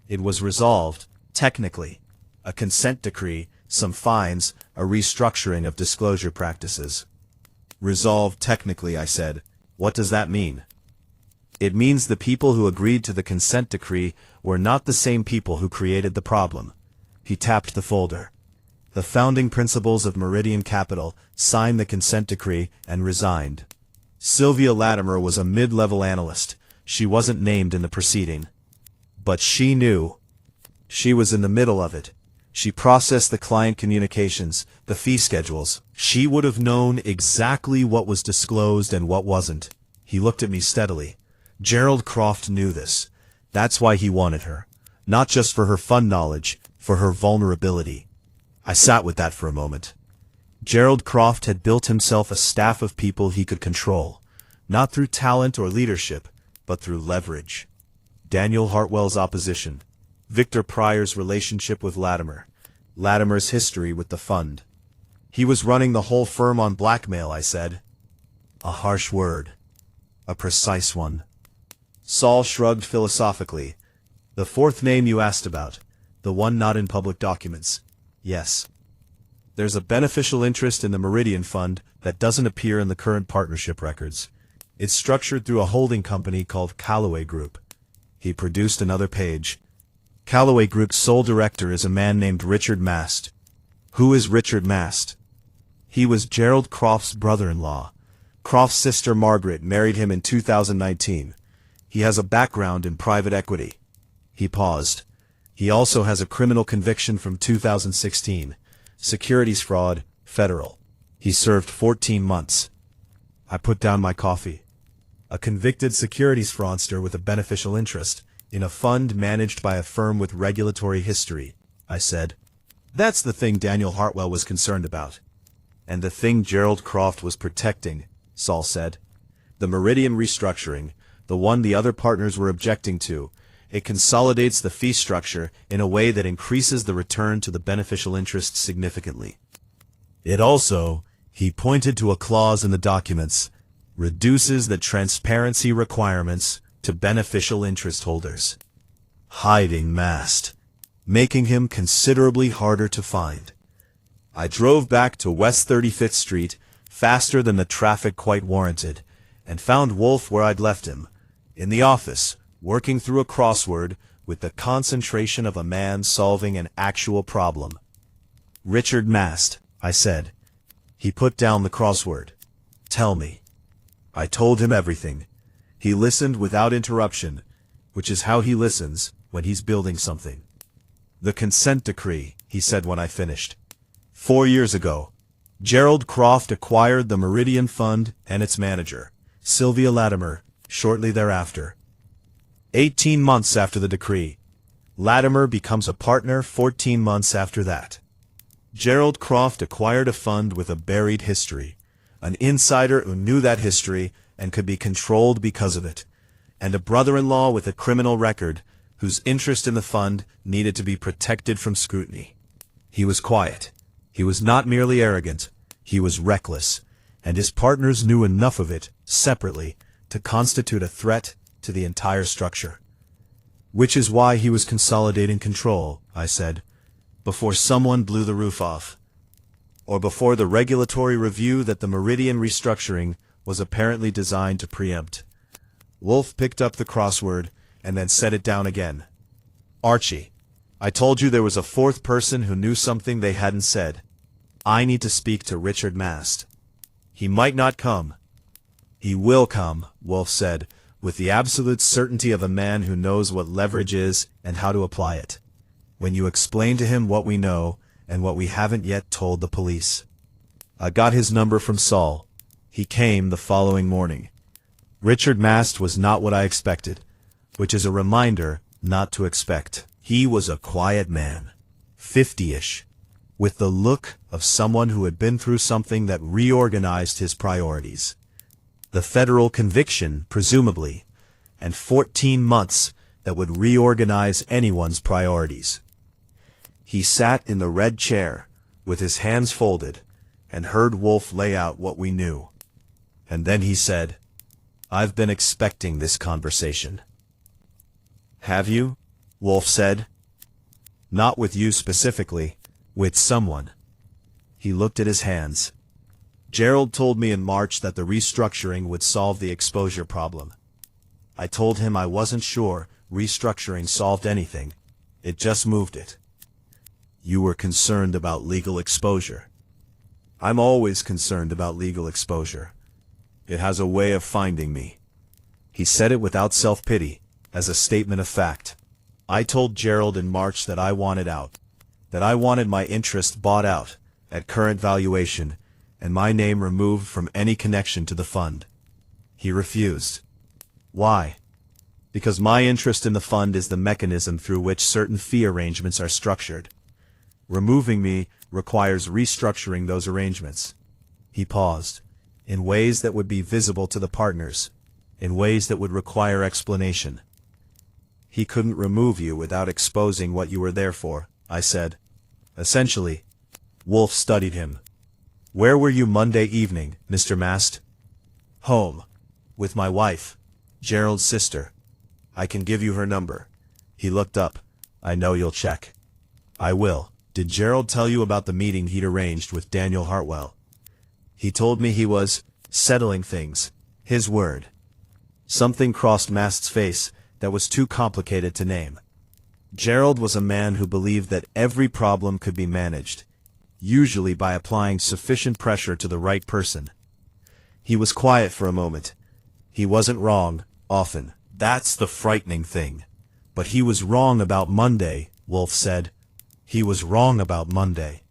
It was resolved, technically. A consent decree, some fines, a restructuring of disclosure practices. Resolved technically, I said. What does that mean? It means the people who agreed to the consent decree were not the same people who created the problem. He tapped the folder. The founding principals of Meridian Capital signed the consent decree and resigned. Sylvia Latimer was a mid-level analyst. She wasn't named in the proceeding. But she knew. She was in the middle of it. She processed the client communications, the fee schedules. She would have known exactly what was disclosed and what wasn't. He looked at me steadily. Gerald Croft knew this. That's why he wanted her. Not just for her fund knowledge, for her vulnerability. I sat with that for a moment. Gerald Croft had built himself a staff of people he could control, not through talent or leadership, but through leverage. Daniel Hartwell's opposition, Victor Pryor's relationship with Latimer, Latimer's history with the fund. He was running the whole firm on blackmail, I said. A harsh word. A precise one. Saul shrugged philosophically. The fourth name you asked about, the one not in public documents. Yes. There's a beneficial interest in the Meridian Fund that doesn't appear in the current partnership records. It's structured through a holding company called Callaway Group. He produced another page. Callaway Group's sole director is a man named Richard Mast. Who is Richard Mast? He was Gerald Croft's brother-in-law. Croft's sister Margaret married him in 2019. He has a background in private equity. He paused. He also has a criminal conviction from 2016. Securities fraud, federal. He served 14 months. I put down my coffee. A convicted securities fraudster with a beneficial interest in a fund managed by a firm with regulatory history, I said. That's the thing Daniel Hartwell was concerned about. And the thing Gerald Croft was protecting, Saul said. The Meridian restructuring, the one the other partners were objecting to, it consolidates the fee structure in a way that increases the return to the beneficial interest significantly. It also, he pointed to a clause in the documents, reduces the transparency requirements to beneficial interest holders. Hiding Mast, making him considerably harder to find. I drove back to West 35th Street, faster than the traffic quite warranted, and found Wolfe where I'd left him, in the office, working through a crossword with the concentration of a man solving an actual problem. Richard Mast, I said. He put down the crossword. Tell me. I told him everything. He listened without interruption, which is how he listens when he's building something. The consent decree, he said when I finished. 4 years ago, Gerald Croft acquired the Meridian Fund and its manager, Sylvia Latimer, shortly thereafter. 18 months after the decree, Latimer becomes a partner 14 months after that. Gerald Croft acquired a fund with a buried history, an insider who knew that history and could be controlled because of it, and a brother-in-law with a criminal record whose interest in the fund needed to be protected from scrutiny. He was quiet. He was not merely arrogant. He was reckless, and his partners knew enough of it, separately, to constitute a threat to the entire structure. Which is why he was consolidating control, I said, before someone blew the roof off. Or before the regulatory review that the Meridian restructuring was apparently designed to preempt. Wolfe picked up the crossword and then set it down again. Archie, I told you there was a fourth person who knew something they hadn't said. I need to speak to Richard Mast. He might not come. He will come, Wolfe said, with the absolute certainty of a man who knows what leverage is and how to apply it. When you explain to him what we know and what we haven't yet told the police. I got his number from Saul. He came the following morning. Richard Mast was not what I expected, which is a reminder not to expect. He was a quiet man, 50-ish, with the look of someone who had been through something that reorganized his priorities. The federal conviction, presumably, and 14 months that would reorganize anyone's priorities. He sat in the red chair, with his hands folded, and heard Wolfe lay out what we knew. And then he said, "I've been expecting this conversation." "Have you?" Wolfe said. "Not with you specifically, with someone." He looked at his hands. "Gerald told me in March that the restructuring would solve the exposure problem. I told him I wasn't sure restructuring solved anything. It just moved it." "You were concerned about legal exposure." "I'm always concerned about legal exposure. It has a way of finding me." He said it without self-pity, as a statement of fact. "I told Gerald in March that I wanted out, that I wanted my interest bought out, at current valuation, and my name removed from any connection to the fund. He refused. Why? Because my interest in the fund is the mechanism through which certain fee arrangements are structured. Removing me requires restructuring those arrangements." He paused. "In ways that would be visible to the partners, in ways that would require explanation." "He couldn't remove you without exposing what you were there for," I said. "Essentially." Wolfe studied him. "Where were you Monday evening, Mr. Mast?" "Home. With my wife. Gerald's sister. I can give you her number." He looked up. "I know you'll check." "I will. Did Gerald tell you about the meeting he'd arranged with Daniel Hartwell?" "He told me he was settling things. His word." Something crossed Mast's face that was too complicated to name. Gerald was a man who believed that every problem could be managed, usually by applying sufficient pressure to the right person. He was quiet for a moment. He wasn't wrong, often. That's the frightening thing. But he was wrong about Monday, Wolfe said. He was wrong about Monday.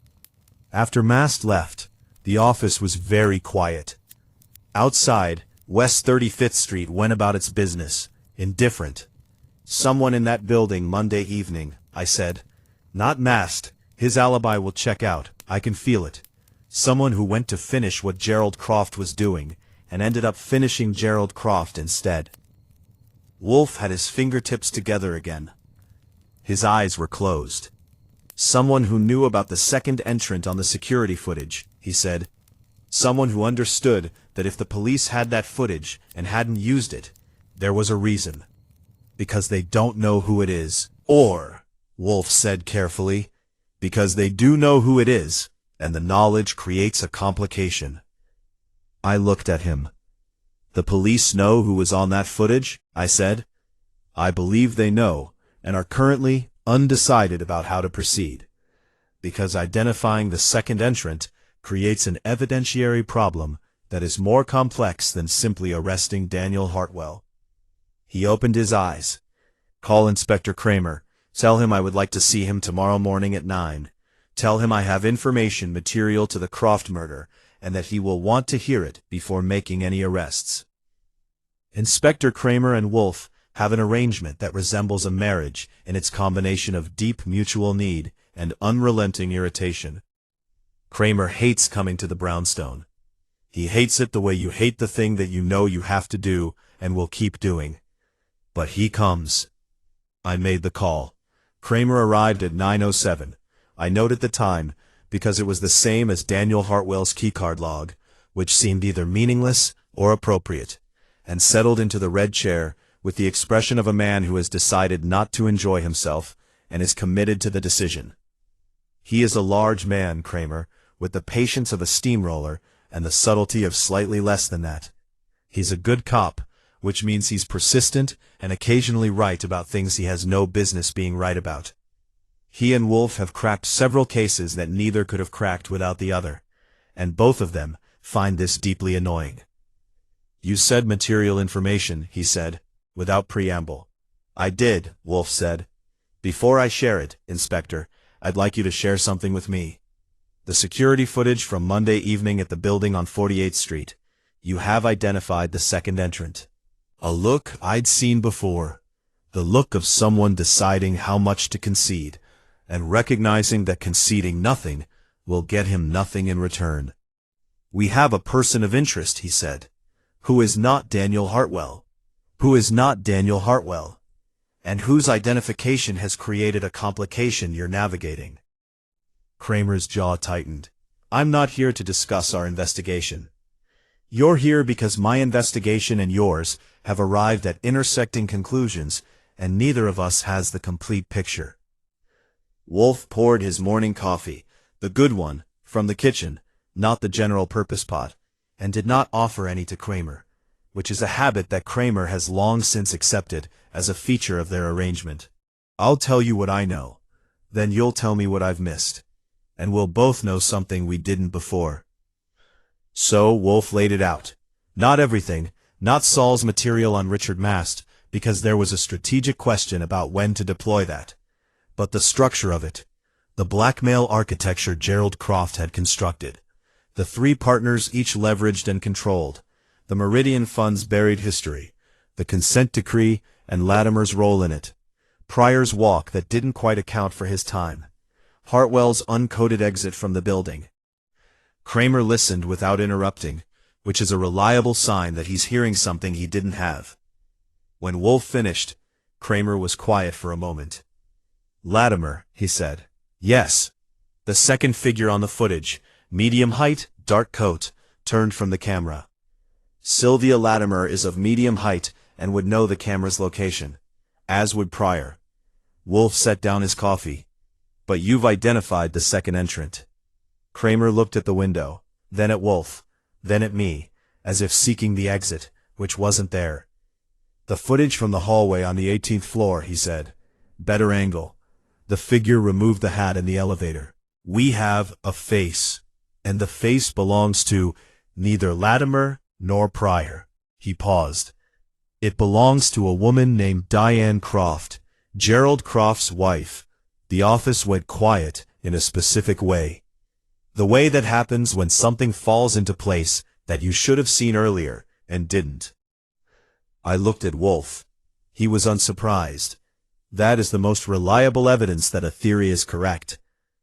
After Mast left, the office was very quiet. Outside, West 35th Street went about its business, indifferent. "Someone in that building Monday evening," I said. "Not Mast. His alibi will check out. I can feel it. Someone who went to finish what Gerald Croft was doing, and ended up finishing Gerald Croft instead." Wolfe had his fingertips together again. His eyes were closed. "Someone who knew about the second entrant on the security footage," he said. "Someone who understood that if the police had that footage and hadn't used it, there was a reason. Because they don't know who it is. Or," Wolfe said carefully, "because they do know who it is, and the knowledge creates a complication." I looked at him. "The police know who was on that footage?" I said. "I believe they know, and are currently undecided about how to proceed. Because identifying the second entrant creates an evidentiary problem that is more complex than simply arresting Daniel Hartwell." He opened his eyes. "Call Inspector Kramer. Tell him I would like to see him tomorrow morning at 9. Tell him I have information material to the Croft murder, and that he will want to hear it before making any arrests." Inspector Kramer and Wolfe have an arrangement that resembles a marriage in its combination of deep mutual need and unrelenting irritation. Kramer hates coming to the brownstone. He hates it the way you hate the thing that you know you have to do and will keep doing. But he comes. I made the call. Kramer arrived at 9:07. I noted the time because it was the same as Daniel Hartwell's keycard log, which seemed either meaningless or appropriate, and settled into the red chair with the expression of a man who has decided not to enjoy himself and is committed to the decision. He is a large man, Kramer, with the patience of a steamroller and the subtlety of slightly less than that. He's a good cop, which means he's persistent and occasionally right about things he has no business being right about. He and Wolfe have cracked several cases that neither could have cracked without the other, and both of them find this deeply annoying. "You said material information," he said, without preamble. "I did," Wolfe said. "Before I share it, Inspector, I'd like you to share something with me. The security footage from Monday evening at the building on 48th Street. You have identified the second entrant." A look I'd seen before. The look of someone deciding how much to concede, and recognizing that conceding nothing will get him nothing in return. "We have a person of interest," he said, Who is not Daniel Hartwell? Who is not Daniel Hartwell? And whose identification has created a complication you're navigating? Kramer's jaw tightened. I'm not here to discuss our investigation. You're here because my investigation and yours have arrived at intersecting conclusions, and neither of us has the complete picture. Wolfe poured his morning coffee, the good one, from the kitchen, not the general-purpose pot, and did not offer any to Kramer, which is a habit that Kramer has long since accepted as a feature of their arrangement. I'll tell you what I know, then you'll tell me what I've missed, and we'll both know something we didn't before. So Wolfe laid it out. Not everything, not Saul's material on Richard Mast, because there was a strategic question about when to deploy that, but the structure of it, the blackmail architecture Gerald Croft had constructed, the three partners each leveraged and controlled, the Meridian Fund's buried history, the consent decree and Latimer's role in it, Pryor's walk that didn't quite account for his time, Hartwell's uncoded exit from the building. Kramer listened without interrupting, which is a reliable sign that he's hearing something he didn't have. When Wolfe finished, Kramer was quiet for a moment. Latimer, he said. Yes. The second figure on the footage, medium height, dark coat, turned from the camera. Sylvia Latimer is of medium height and would know the camera's location, as would Pryor. Wolfe set down his coffee. But you've identified the second entrant. Kramer looked at the window, then at Wolfe, then at me, as if seeking the exit, which wasn't there. The footage from the hallway on the 18th floor, he said. Better angle. The figure removed the hat in the elevator. We have a face, and the face belongs to neither Latimer nor Pryor. He paused. It belongs to a woman named Diane Croft, Gerald Croft's wife. The office went quiet in a specific way. The way that happens when something falls into place that you should have seen earlier and didn't. I looked at Wolfe. He was unsurprised. That is the most reliable evidence that a theory is correct.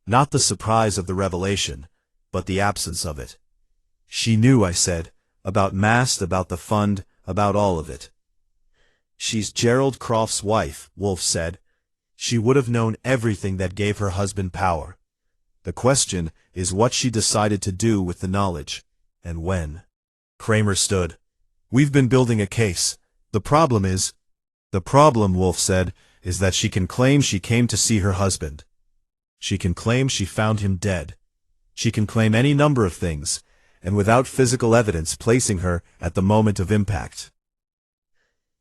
Not the surprise of the revelation, but the absence of it. She knew, I said, about Mast, about the fund, about all of it. She's Gerald Croft's wife, Wolfe said. She would have known everything that gave her husband power. The question is what she decided to do with the knowledge, and when. Kramer stood. We've been building a case. The problem, Wolfe said, is that she can claim she came to see her husband. She can claim she found him dead. She can claim any number of things, and without physical evidence placing her at the moment of impact.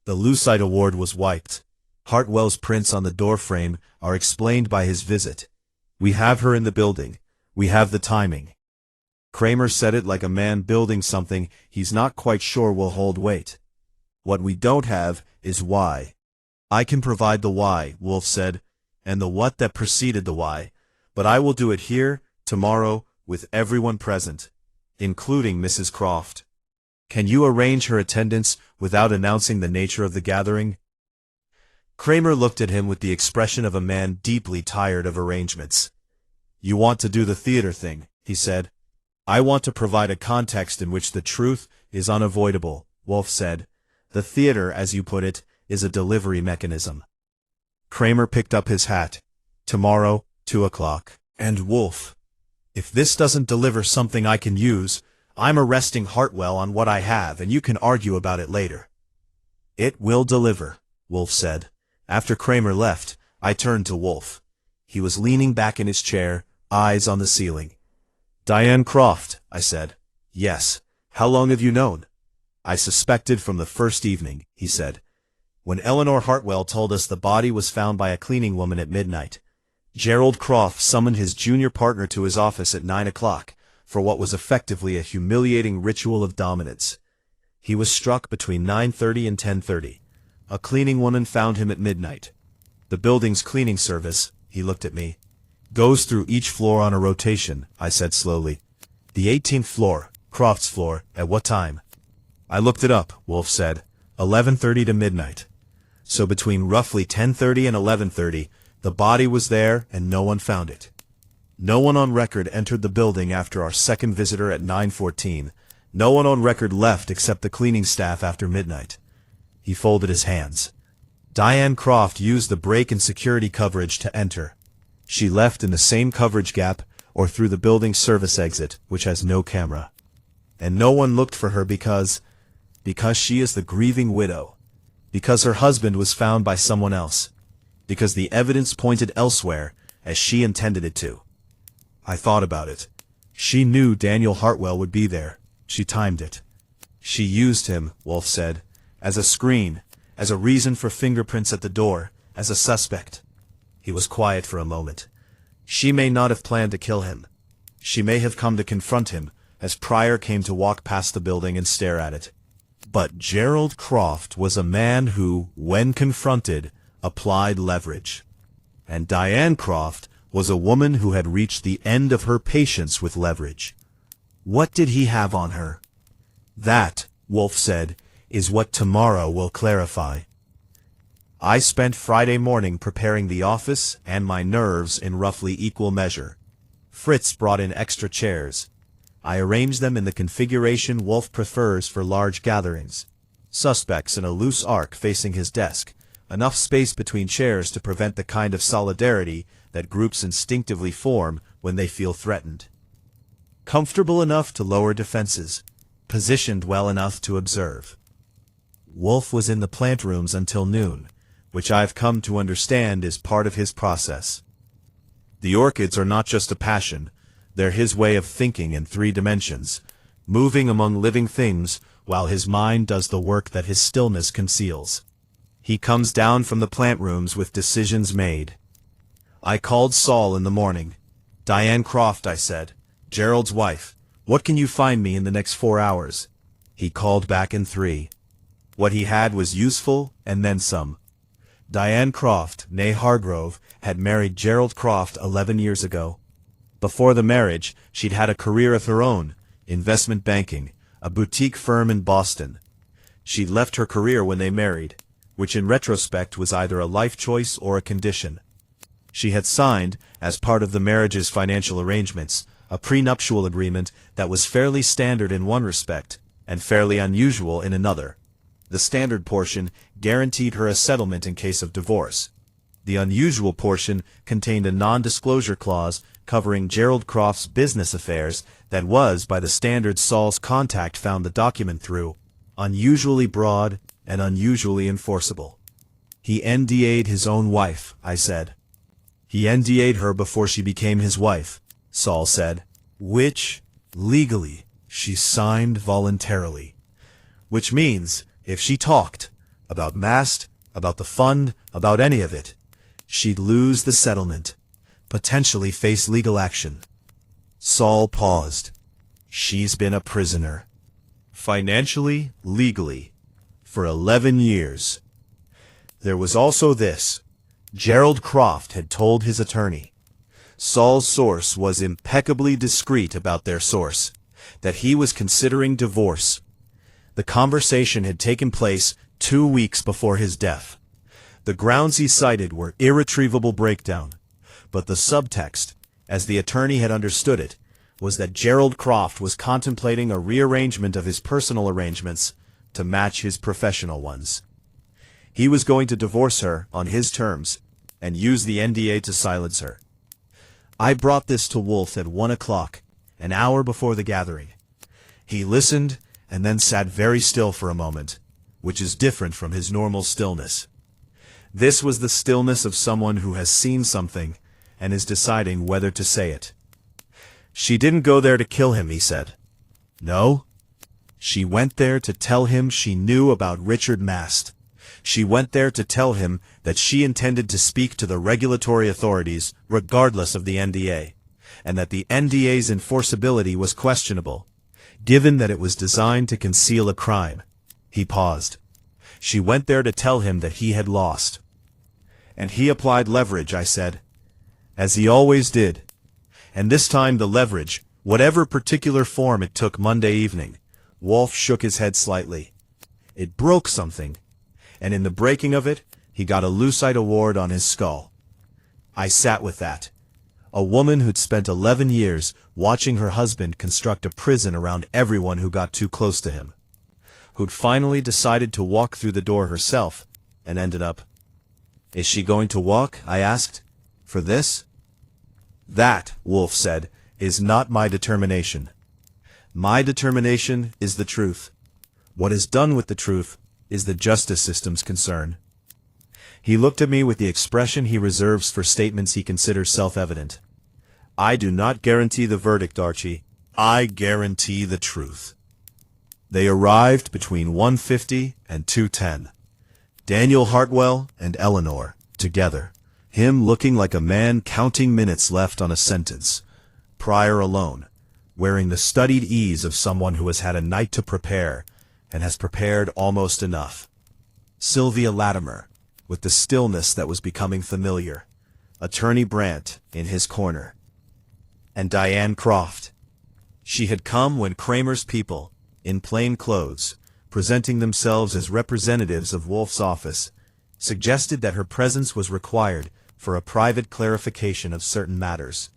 The Lucite Award was wiped. Hartwell's prints on the doorframe are explained by his visit. We have her in the building. We have the timing. Kramer said it like a man building something he's not quite sure will hold weight. What we don't have is why. I can provide the why, Wolfe said, and the what that preceded the why, but I will do it here, tomorrow, with everyone present, including Mrs. Croft. Can you arrange her attendance without announcing the nature of the gathering? Kramer looked at him with the expression of a man deeply tired of arrangements. You want to do the theater thing, he said. I want to provide a context in which the truth is unavoidable, Wolfe said. The theater, as you put it, is a delivery mechanism. Kramer picked up his hat. Tomorrow, 2 o'clock. And Wolfe. If this doesn't deliver something I can use, I'm arresting Hartwell on what I have, and you can argue about it later. It will deliver, Wolfe said. After Kramer left, I turned to Wolfe. He was leaning back in his chair, eyes on the ceiling. Diane Croft, I said. Yes. How long have you known? I suspected from the first evening, he said. When Eleanor Hartwell told us the body was found by a cleaning woman at midnight. Gerald Croft summoned his junior partner to his office at 9 o'clock for what was effectively a humiliating ritual of dominance. He was struck between 9:30 and 10:30. A cleaning woman found him at midnight. The building's cleaning service, he looked at me, goes through each floor on a rotation, I said slowly. The 18th floor, Croft's floor, at what time? I looked it up, Wolfe said. 11:30 to midnight. So between roughly 10:30 and 11:30, the body was there and no one found it. No one on record entered the building after our second visitor at 9:14. No one on record left except the cleaning staff after midnight. He folded his hands. Diane Croft used the break in security coverage to enter. She left in the same coverage gap or through the building service exit, which has no camera. And no one looked for her because she is the grieving widow. Because her husband was found by someone else. Because the evidence pointed elsewhere, as she intended it to. I thought about it. She knew Daniel Hartwell would be there. She timed it. She used him, Wolfe said, as a screen, as a reason for fingerprints at the door, as a suspect. He was quiet for a moment. She may not have planned to kill him. She may have come to confront him, as Pryor came to walk past the building and stare at it. But Gerald Croft was a man who, when confronted, applied leverage. And Diane Croft was a woman who had reached the end of her patience with leverage. What did he have on her? That, Wolfe said, is what tomorrow will clarify. I spent Friday morning preparing the office and my nerves in roughly equal measure. Fritz brought in extra chairs. I arranged them in the configuration Wolfe prefers for large gatherings. Suspects in a loose arc facing his desk, enough space between chairs to prevent the kind of solidarity that groups instinctively form when they feel threatened. Comfortable enough to lower defenses, positioned well enough to observe. Wolfe was in the plant rooms until noon, which I've come to understand is part of his process. The orchids are not just a passion, they're his way of thinking in 3 dimensions, moving among living things while his mind does the work that his stillness conceals. He comes down from the plant rooms with decisions made. I called Saul in the morning. Diane Croft, I said, Gerald's wife, what can you find me in the next 4 hours? He called back in 3. What he had was useful, and then some. Diane Croft, née Hargrove, had married Gerald Croft 11 years ago. Before the marriage, she'd had a career of her own, investment banking, a boutique firm in Boston. She'd left her career when they married, which in retrospect was either a life choice or a condition. She had signed, as part of the marriage's financial arrangements, a prenuptial agreement that was fairly standard in one respect, and fairly unusual in another. The standard portion guaranteed her a settlement in case of divorce. The unusual portion contained a non-disclosure clause covering Gerald Croft's business affairs that was, by the standards Saul's contact found the document through, unusually broad and unusually enforceable. He NDA'd his own wife, I said. He NDA'd her before she became his wife, Saul said, which, legally, she signed voluntarily. Which means, if she talked, about Mast, about the fund, about any of it, she'd lose the settlement, potentially face legal action. Saul paused. She's been a prisoner. Financially, legally, for 11 years. There was also this. Gerald Croft had told his attorney. Saul's source was impeccably discreet about their source, that he was considering divorce. The conversation had taken place 2 weeks before his death. The grounds he cited were irretrievable breakdown, but the subtext, as the attorney had understood it, was that Gerald Croft was contemplating a rearrangement of his personal arrangements to match his professional ones. He was going to divorce her on his terms and use the NDA to silence her. I brought this to Wolfe at 1 o'clock, an hour before the gathering. He listened and then sat very still for a moment, which is different from his normal stillness. This was the stillness of someone who has seen something and is deciding whether to say it. She didn't go there to kill him, he said. No. She went there to tell him she knew about Richard Mast. She went there to tell him that she intended to speak to the regulatory authorities regardless of the NDA, and that the NDA's enforceability was questionable, given that it was designed to conceal a crime. He paused. She went there to tell him that he had lost. And he applied leverage, I said, as he always did. And this time the leverage, whatever particular form it took Monday evening, Wolfe shook his head slightly. It broke something, and in the breaking of it, he got a Lucite award on his skull. I sat with that. A woman who'd spent 11 years watching her husband construct a prison around everyone who got too close to him. Who'd finally decided to walk through the door herself, and ended up. "Is she going to walk?" I asked. "For this?" "That," Wolfe said, "is not my determination. My determination is the truth. What is done with the truth is the justice system's concern." He looked at me with the expression he reserves for statements he considers self-evident. "I do not guarantee the verdict, Archie. I guarantee the truth." They arrived between 1:50 and 2:10. Daniel Hartwell and Eleanor, together. Him looking like a man counting minutes left on a sentence. Pryor alone, wearing the studied ease of someone who has had a night to prepare, and has prepared almost enough. Sylvia Latimer, with the stillness that was becoming familiar. Attorney Brandt in his corner. And Diane Croft. She had come when Kramer's people, in plain clothes, presenting themselves as representatives of Wolfe's office, suggested that her presence was required for a private clarification of certain matters.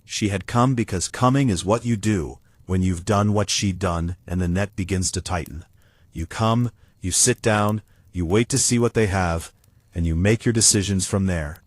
She had come because coming is what you do when you've done what she'd done and the net begins to tighten. You come, you sit down, you wait to see what they have, and you make your decisions from there.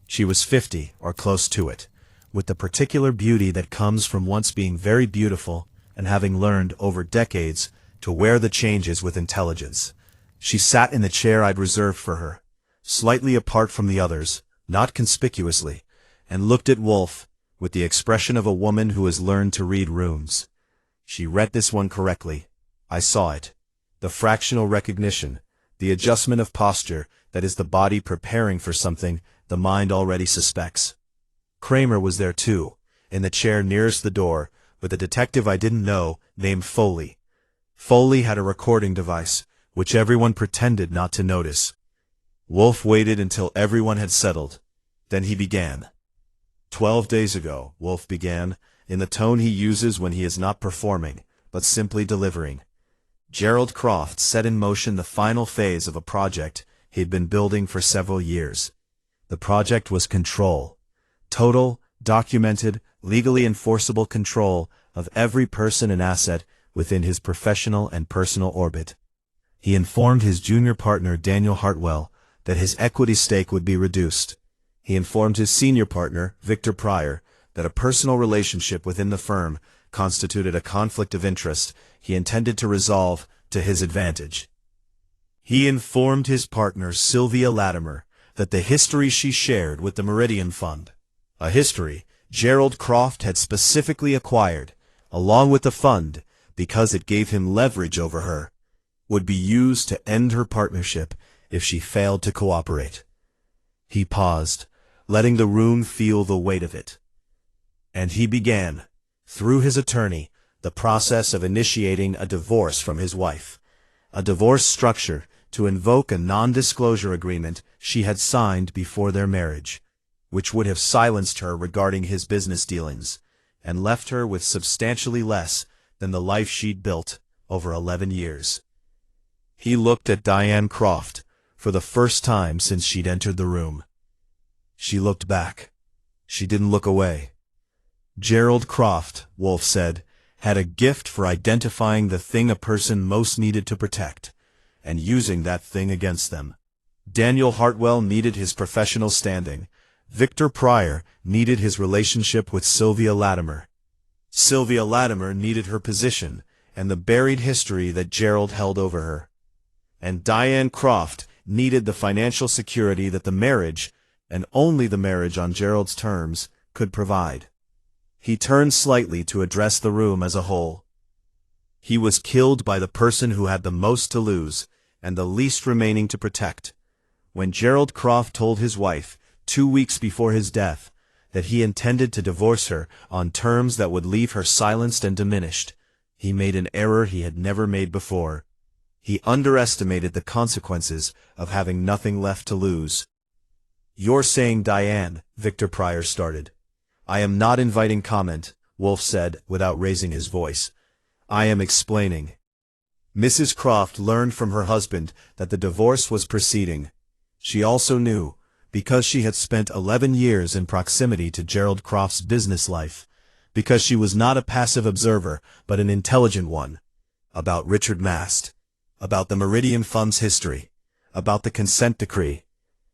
She was 50, or close to it, with the particular beauty that comes from once being very beautiful and having learned over decades to wear the changes with intelligence. She sat in the chair I'd reserved for her, slightly apart from the others, not conspicuously, and looked at Wolfe with the expression of a woman who has learned to read runes. She read this one correctly. I saw it. The fractional recognition, the adjustment of posture that is the body preparing for something the mind already suspects. Kramer was there too, in the chair nearest the door, with a detective I didn't know, named Foley. Foley had a recording device, which everyone pretended not to notice. Wolfe waited until everyone had settled. Then he began. 12 days ago, Wolfe began, in the tone he uses when he is not performing, but simply delivering. Gerald Croft set in motion the final phase of a project he'd been building for several years. The project was control. Total, documented, legally enforceable control of every person and asset within his professional and personal orbit. He informed his junior partner Daniel Hartwell that his equity stake would be reduced. He informed his senior partner, Victor Pryor, that a personal relationship within the firm constituted a conflict of interest he intended to resolve to his advantage. He informed his partner, Sylvia Latimer, that the history she shared with the Meridian Fund, a history Gerald Croft had specifically acquired, along with the fund, because it gave him leverage over her, would be used to end her partnership if she failed to cooperate. He paused, letting the room feel the weight of it. And he began, through his attorney, the process of initiating a divorce from his wife, a divorce structure to invoke a non-disclosure agreement she had signed before their marriage, which would have silenced her regarding his business dealings, and left her with substantially less than the life she'd built over 11 years. He looked at Diane Croft for the first time since she'd entered the room. She looked back. She didn't look away. Gerald Croft, Wolfe said, had a gift for identifying the thing a person most needed to protect, and using that thing against them. Daniel Hartwell needed his professional standing. Victor Pryor needed his relationship with Sylvia Latimer. Sylvia Latimer needed her position and the buried history that Gerald held over her. And Diane Croft needed the financial security that the marriage, and only the marriage on Gerald's terms, could provide. He turned slightly to address the room as a whole. He was killed by the person who had the most to lose and the least remaining to protect. When Gerald Croft told his wife, 2 weeks before his death, that he intended to divorce her on terms that would leave her silenced and diminished, he made an error he had never made before. He underestimated the consequences of having nothing left to lose. "You're saying Diane," Victor Pryor started. "I am not inviting comment," Wolfe said without raising his voice. "I am explaining." Mrs. Croft learned from her husband that the divorce was proceeding. She also knew, because she had spent 11 years in proximity to Gerald Croft's business life, because she was not a passive observer, but an intelligent one, about Richard Mast, about the Meridian Fund's history, about the consent decree,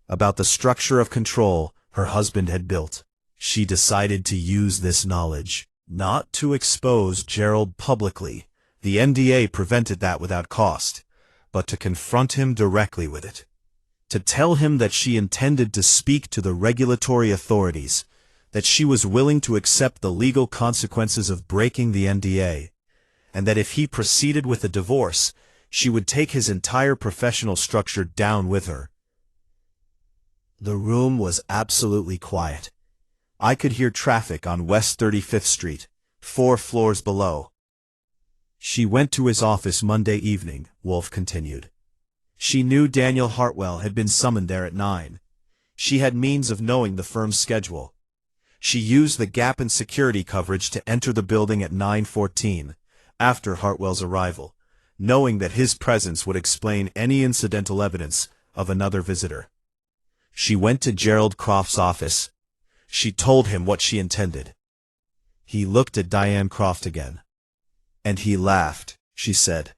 about the structure of control her husband had built. She decided to use this knowledge, not to expose Gerald publicly. The NDA prevented that without cost, but to confront him directly with it. To tell him that she intended to speak to the regulatory authorities, that she was willing to accept the legal consequences of breaking the NDA, and that if he proceeded with a divorce, she would take his entire professional structure down with her. The room was absolutely quiet. I could hear traffic on West 35th Street, 4 floors below. She went to his office Monday evening, Wolfe continued. She knew Daniel Hartwell had been summoned there at 9. She had means of knowing the firm's schedule. She used the gap in security coverage to enter the building at 9:14, after Hartwell's arrival, knowing that his presence would explain any incidental evidence of another visitor. She went to Gerald Croft's office. She told him what she intended. He looked at Diane Croft again. And he laughed, she said.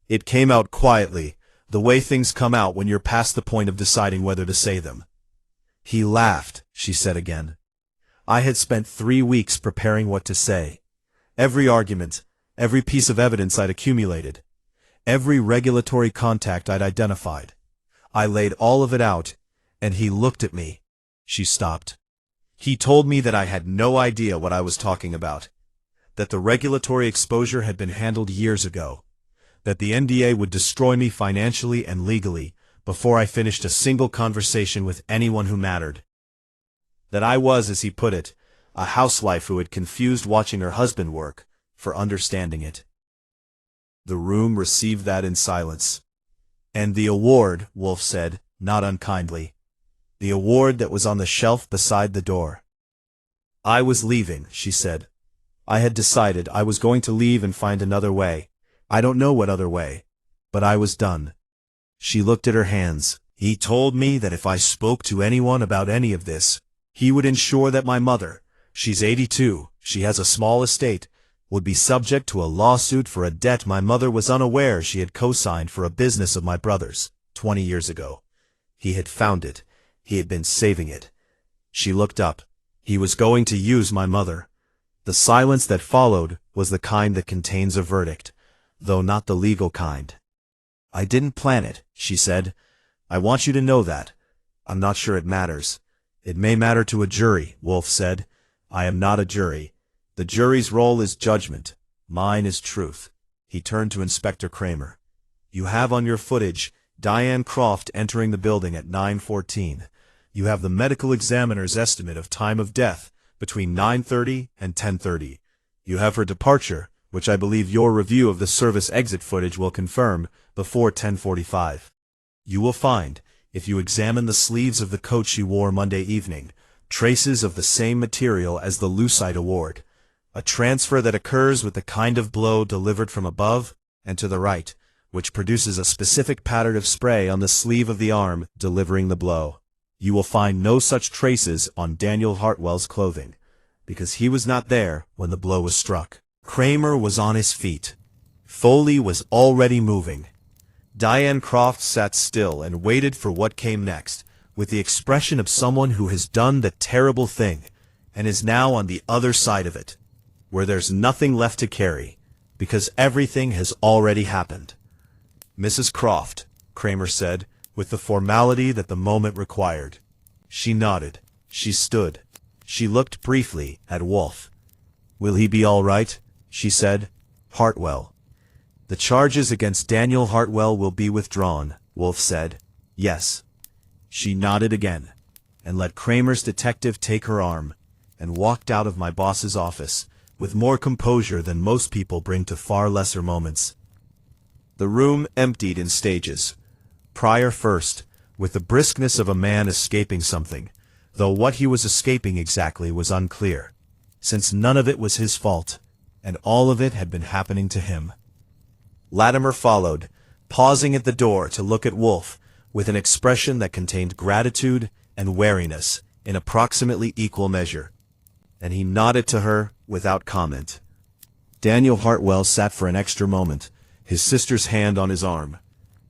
It came out quietly, the way things come out when you're past the point of deciding whether to say them. He laughed, she said again. I had spent 3 weeks preparing what to say. Every argument, every piece of evidence I'd accumulated, every regulatory contact I'd identified. I laid all of it out, and he looked at me. She stopped. He told me that I had no idea what I was talking about, that the regulatory exposure had been handled years ago, that the NDA would destroy me financially and legally before I finished a single conversation with anyone who mattered. That I was, as he put it, a housewife who had confused watching her husband work for understanding it. The room received that in silence. And the award, Wolfe said, not unkindly. The award that was on the shelf beside the door. I was leaving, she said. I had decided I was going to leave and find another way. I don't know what other way, but I was done. She looked at her hands. He told me that if I spoke to anyone about any of this, he would ensure that my mother, she's 82, she has a small estate, would be subject to a lawsuit for a debt my mother was unaware she had co-signed for a business of my brother's, 20 years ago. He had found it. He had been saving it. She looked up. He was going to use my mother. The silence that followed was the kind that contains a verdict, though not the legal kind. I didn't plan it, she said. I want you to know that. I'm not sure it matters. It may matter to a jury, Wolfe said. I am not a jury. The jury's role is judgment. Mine is truth. He turned to Inspector Kramer. You have on your footage Diane Croft entering the building at 9:14. You have the medical examiner's estimate of time of death between 9:30 and 10:30. You have her departure, which I believe your review of the service exit footage will confirm, before 10:45. You will find, if you examine the sleeves of the coat she wore Monday evening, traces of the same material as the Lucite award, a transfer that occurs with the kind of blow delivered from above and to the right, which produces a specific pattern of spray on the sleeve of the arm delivering the blow. You will find no such traces on Daniel Hartwell's clothing, because he was not there when the blow was struck. Kramer was on his feet. Foley was already moving. Diane Croft sat still and waited for what came next, with the expression of someone who has done the terrible thing and is now on the other side of it, where there's nothing left to carry, because everything has already happened. Mrs. Croft, Kramer said, with the formality that the moment required. She nodded. She stood. She looked briefly at Wolfe. Will he be all right? She said. Hartwell. The charges against Daniel Hartwell will be withdrawn, Wolfe said. Yes. She nodded again, and let Kramer's detective take her arm, and walked out of my boss's office, with more composure than most people bring to far lesser moments. The room emptied in stages. Pryor first, with the briskness of a man escaping something, though what he was escaping exactly was unclear, since none of it was his fault, and all of it had been happening to him. Latimer followed, pausing at the door to look at Wolfe, with an expression that contained gratitude and wariness in approximately equal measure, and he nodded to her without comment. Daniel Hartwell sat for an extra moment, his sister's hand on his arm.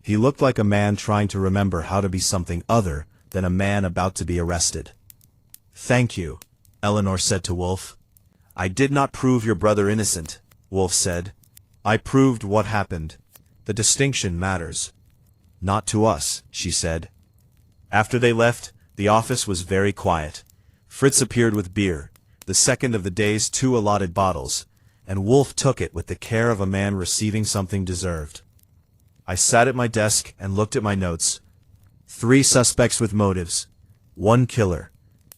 He looked like a man trying to remember how to be something other than a man about to be arrested. "Thank you," Eleanor said to Wolfe. "I did not prove your brother innocent," Wolfe said. "I proved what happened. The distinction matters." "Not to us," she said. After they left, the office was very quiet. Fritz appeared with beer, the second of the day's 2 allotted bottles, and Wolfe took it with the care of a man receiving something deserved. I sat at my desk and looked at my notes. 3 suspects with motives. 1 killer.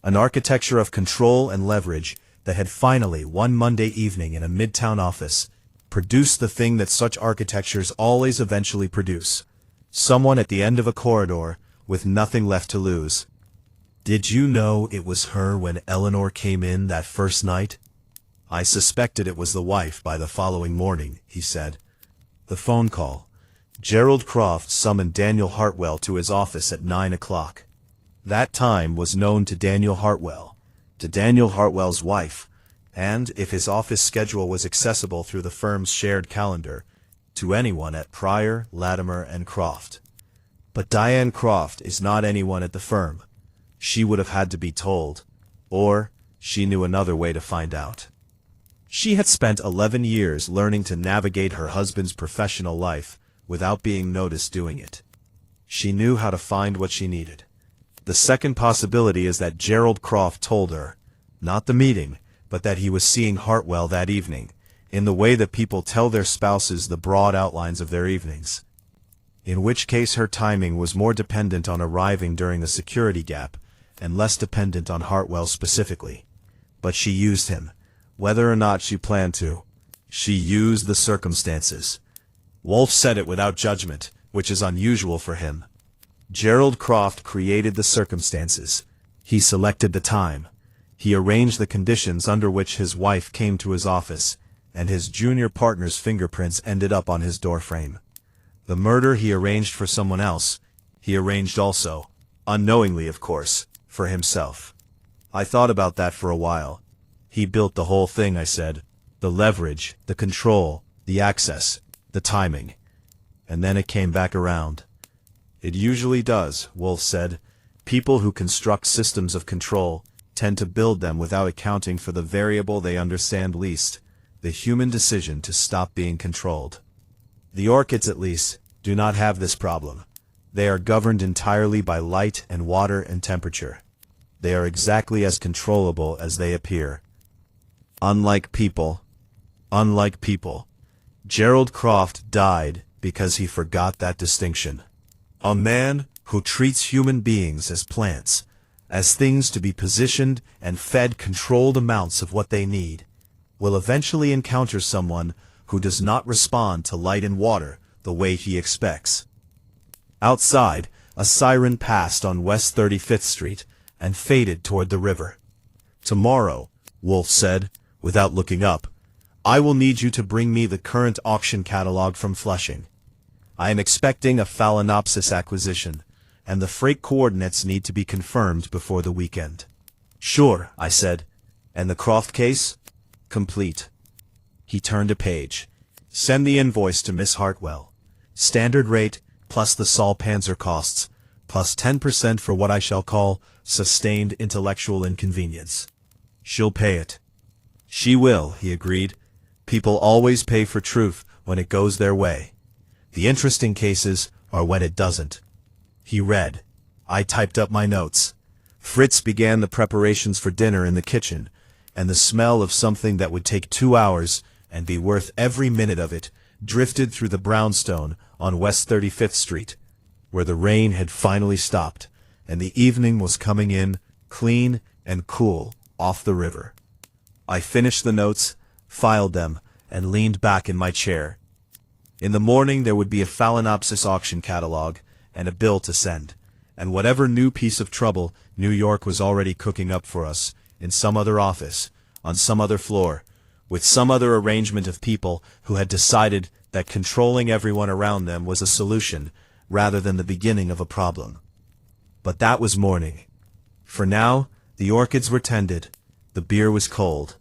An architecture of control and leverage that had finally, one Monday evening in a midtown office, produced the thing that such architectures always eventually produce. Someone at the end of a corridor with nothing left to lose. "Did you know it was her when Eleanor came in that first night?" "I suspected it was the wife by the following morning," he said. The phone call. Gerald Croft summoned Daniel Hartwell to his office at 9 o'clock. That time was known to Daniel Hartwell, to Daniel Hartwell's wife, and, if his office schedule was accessible through the firm's shared calendar, to anyone at Pryor, Latimer, and Croft. But Diane Croft is not anyone at the firm. She would have had to be told, or she knew another way to find out. She had spent 11 years learning to navigate her husband's professional life without being noticed doing it. She knew how to find what she needed. The second possibility is that Gerald Croft told her, not the meeting, but that he was seeing Hartwell that evening, in the way that people tell their spouses the broad outlines of their evenings. In which case her timing was more dependent on arriving during the security gap, and less dependent on Hartwell specifically. But she used him, whether or not she planned to. She used the circumstances. Wolfe said it without judgment, which is unusual for him. Gerald Croft created the circumstances. He selected the time. He arranged the conditions under which his wife came to his office, and his junior partner's fingerprints ended up on his doorframe. The murder he arranged for someone else, he arranged also, unknowingly of course, for himself. I thought about that for a while. He built the whole thing, I said. The leverage, the control, the access, the timing. And then it came back around. It usually does, Wolfe said. People who construct systems of control tend to build them without accounting for the variable they understand least, the human decision to stop being controlled. The orchids, at least, do not have this problem. They are governed entirely by light and water and temperature. They are exactly as controllable as they appear. Unlike people, Gerald Croft died because he forgot that distinction. A man who treats human beings as plants, as things to be positioned and fed controlled amounts of what they need, will eventually encounter someone who does not respond to light and water the way he expects. Outside, a siren passed on West 35th Street and faded toward the river. "Tomorrow," Wolfe said, without looking up, "I will need you to bring me the current auction catalog from Flushing. I am expecting a Phalaenopsis acquisition, and the freight coordinates need to be confirmed before the weekend." "Sure," I said. "And the Croft case?" "Complete." He turned a page. "Send the invoice to Miss Hartwell. Standard rate, plus the Saul Panzer costs, plus 10% for what I shall call sustained intellectual inconvenience. She'll pay it." "She will," he agreed. "People always pay for truth when it goes their way. The interesting cases are when it doesn't." He read. I typed up my notes. Fritz began the preparations for dinner in the kitchen, and the smell of something that would take 2 hours and be worth every minute of it drifted through the brownstone on West 35th Street, where the rain had finally stopped, and the evening was coming in, clean and cool, off the river. I finished the notes, filed them, and leaned back in my chair. In the morning there would be a Phalaenopsis auction catalog and a bill to send, and whatever new piece of trouble New York was already cooking up for us, in some other office, on some other floor, with some other arrangement of people who had decided that controlling everyone around them was a solution rather than the beginning of a problem. But that was morning. For now, the orchids were tended, the beer was cold,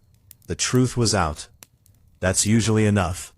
the truth was out. That's usually enough.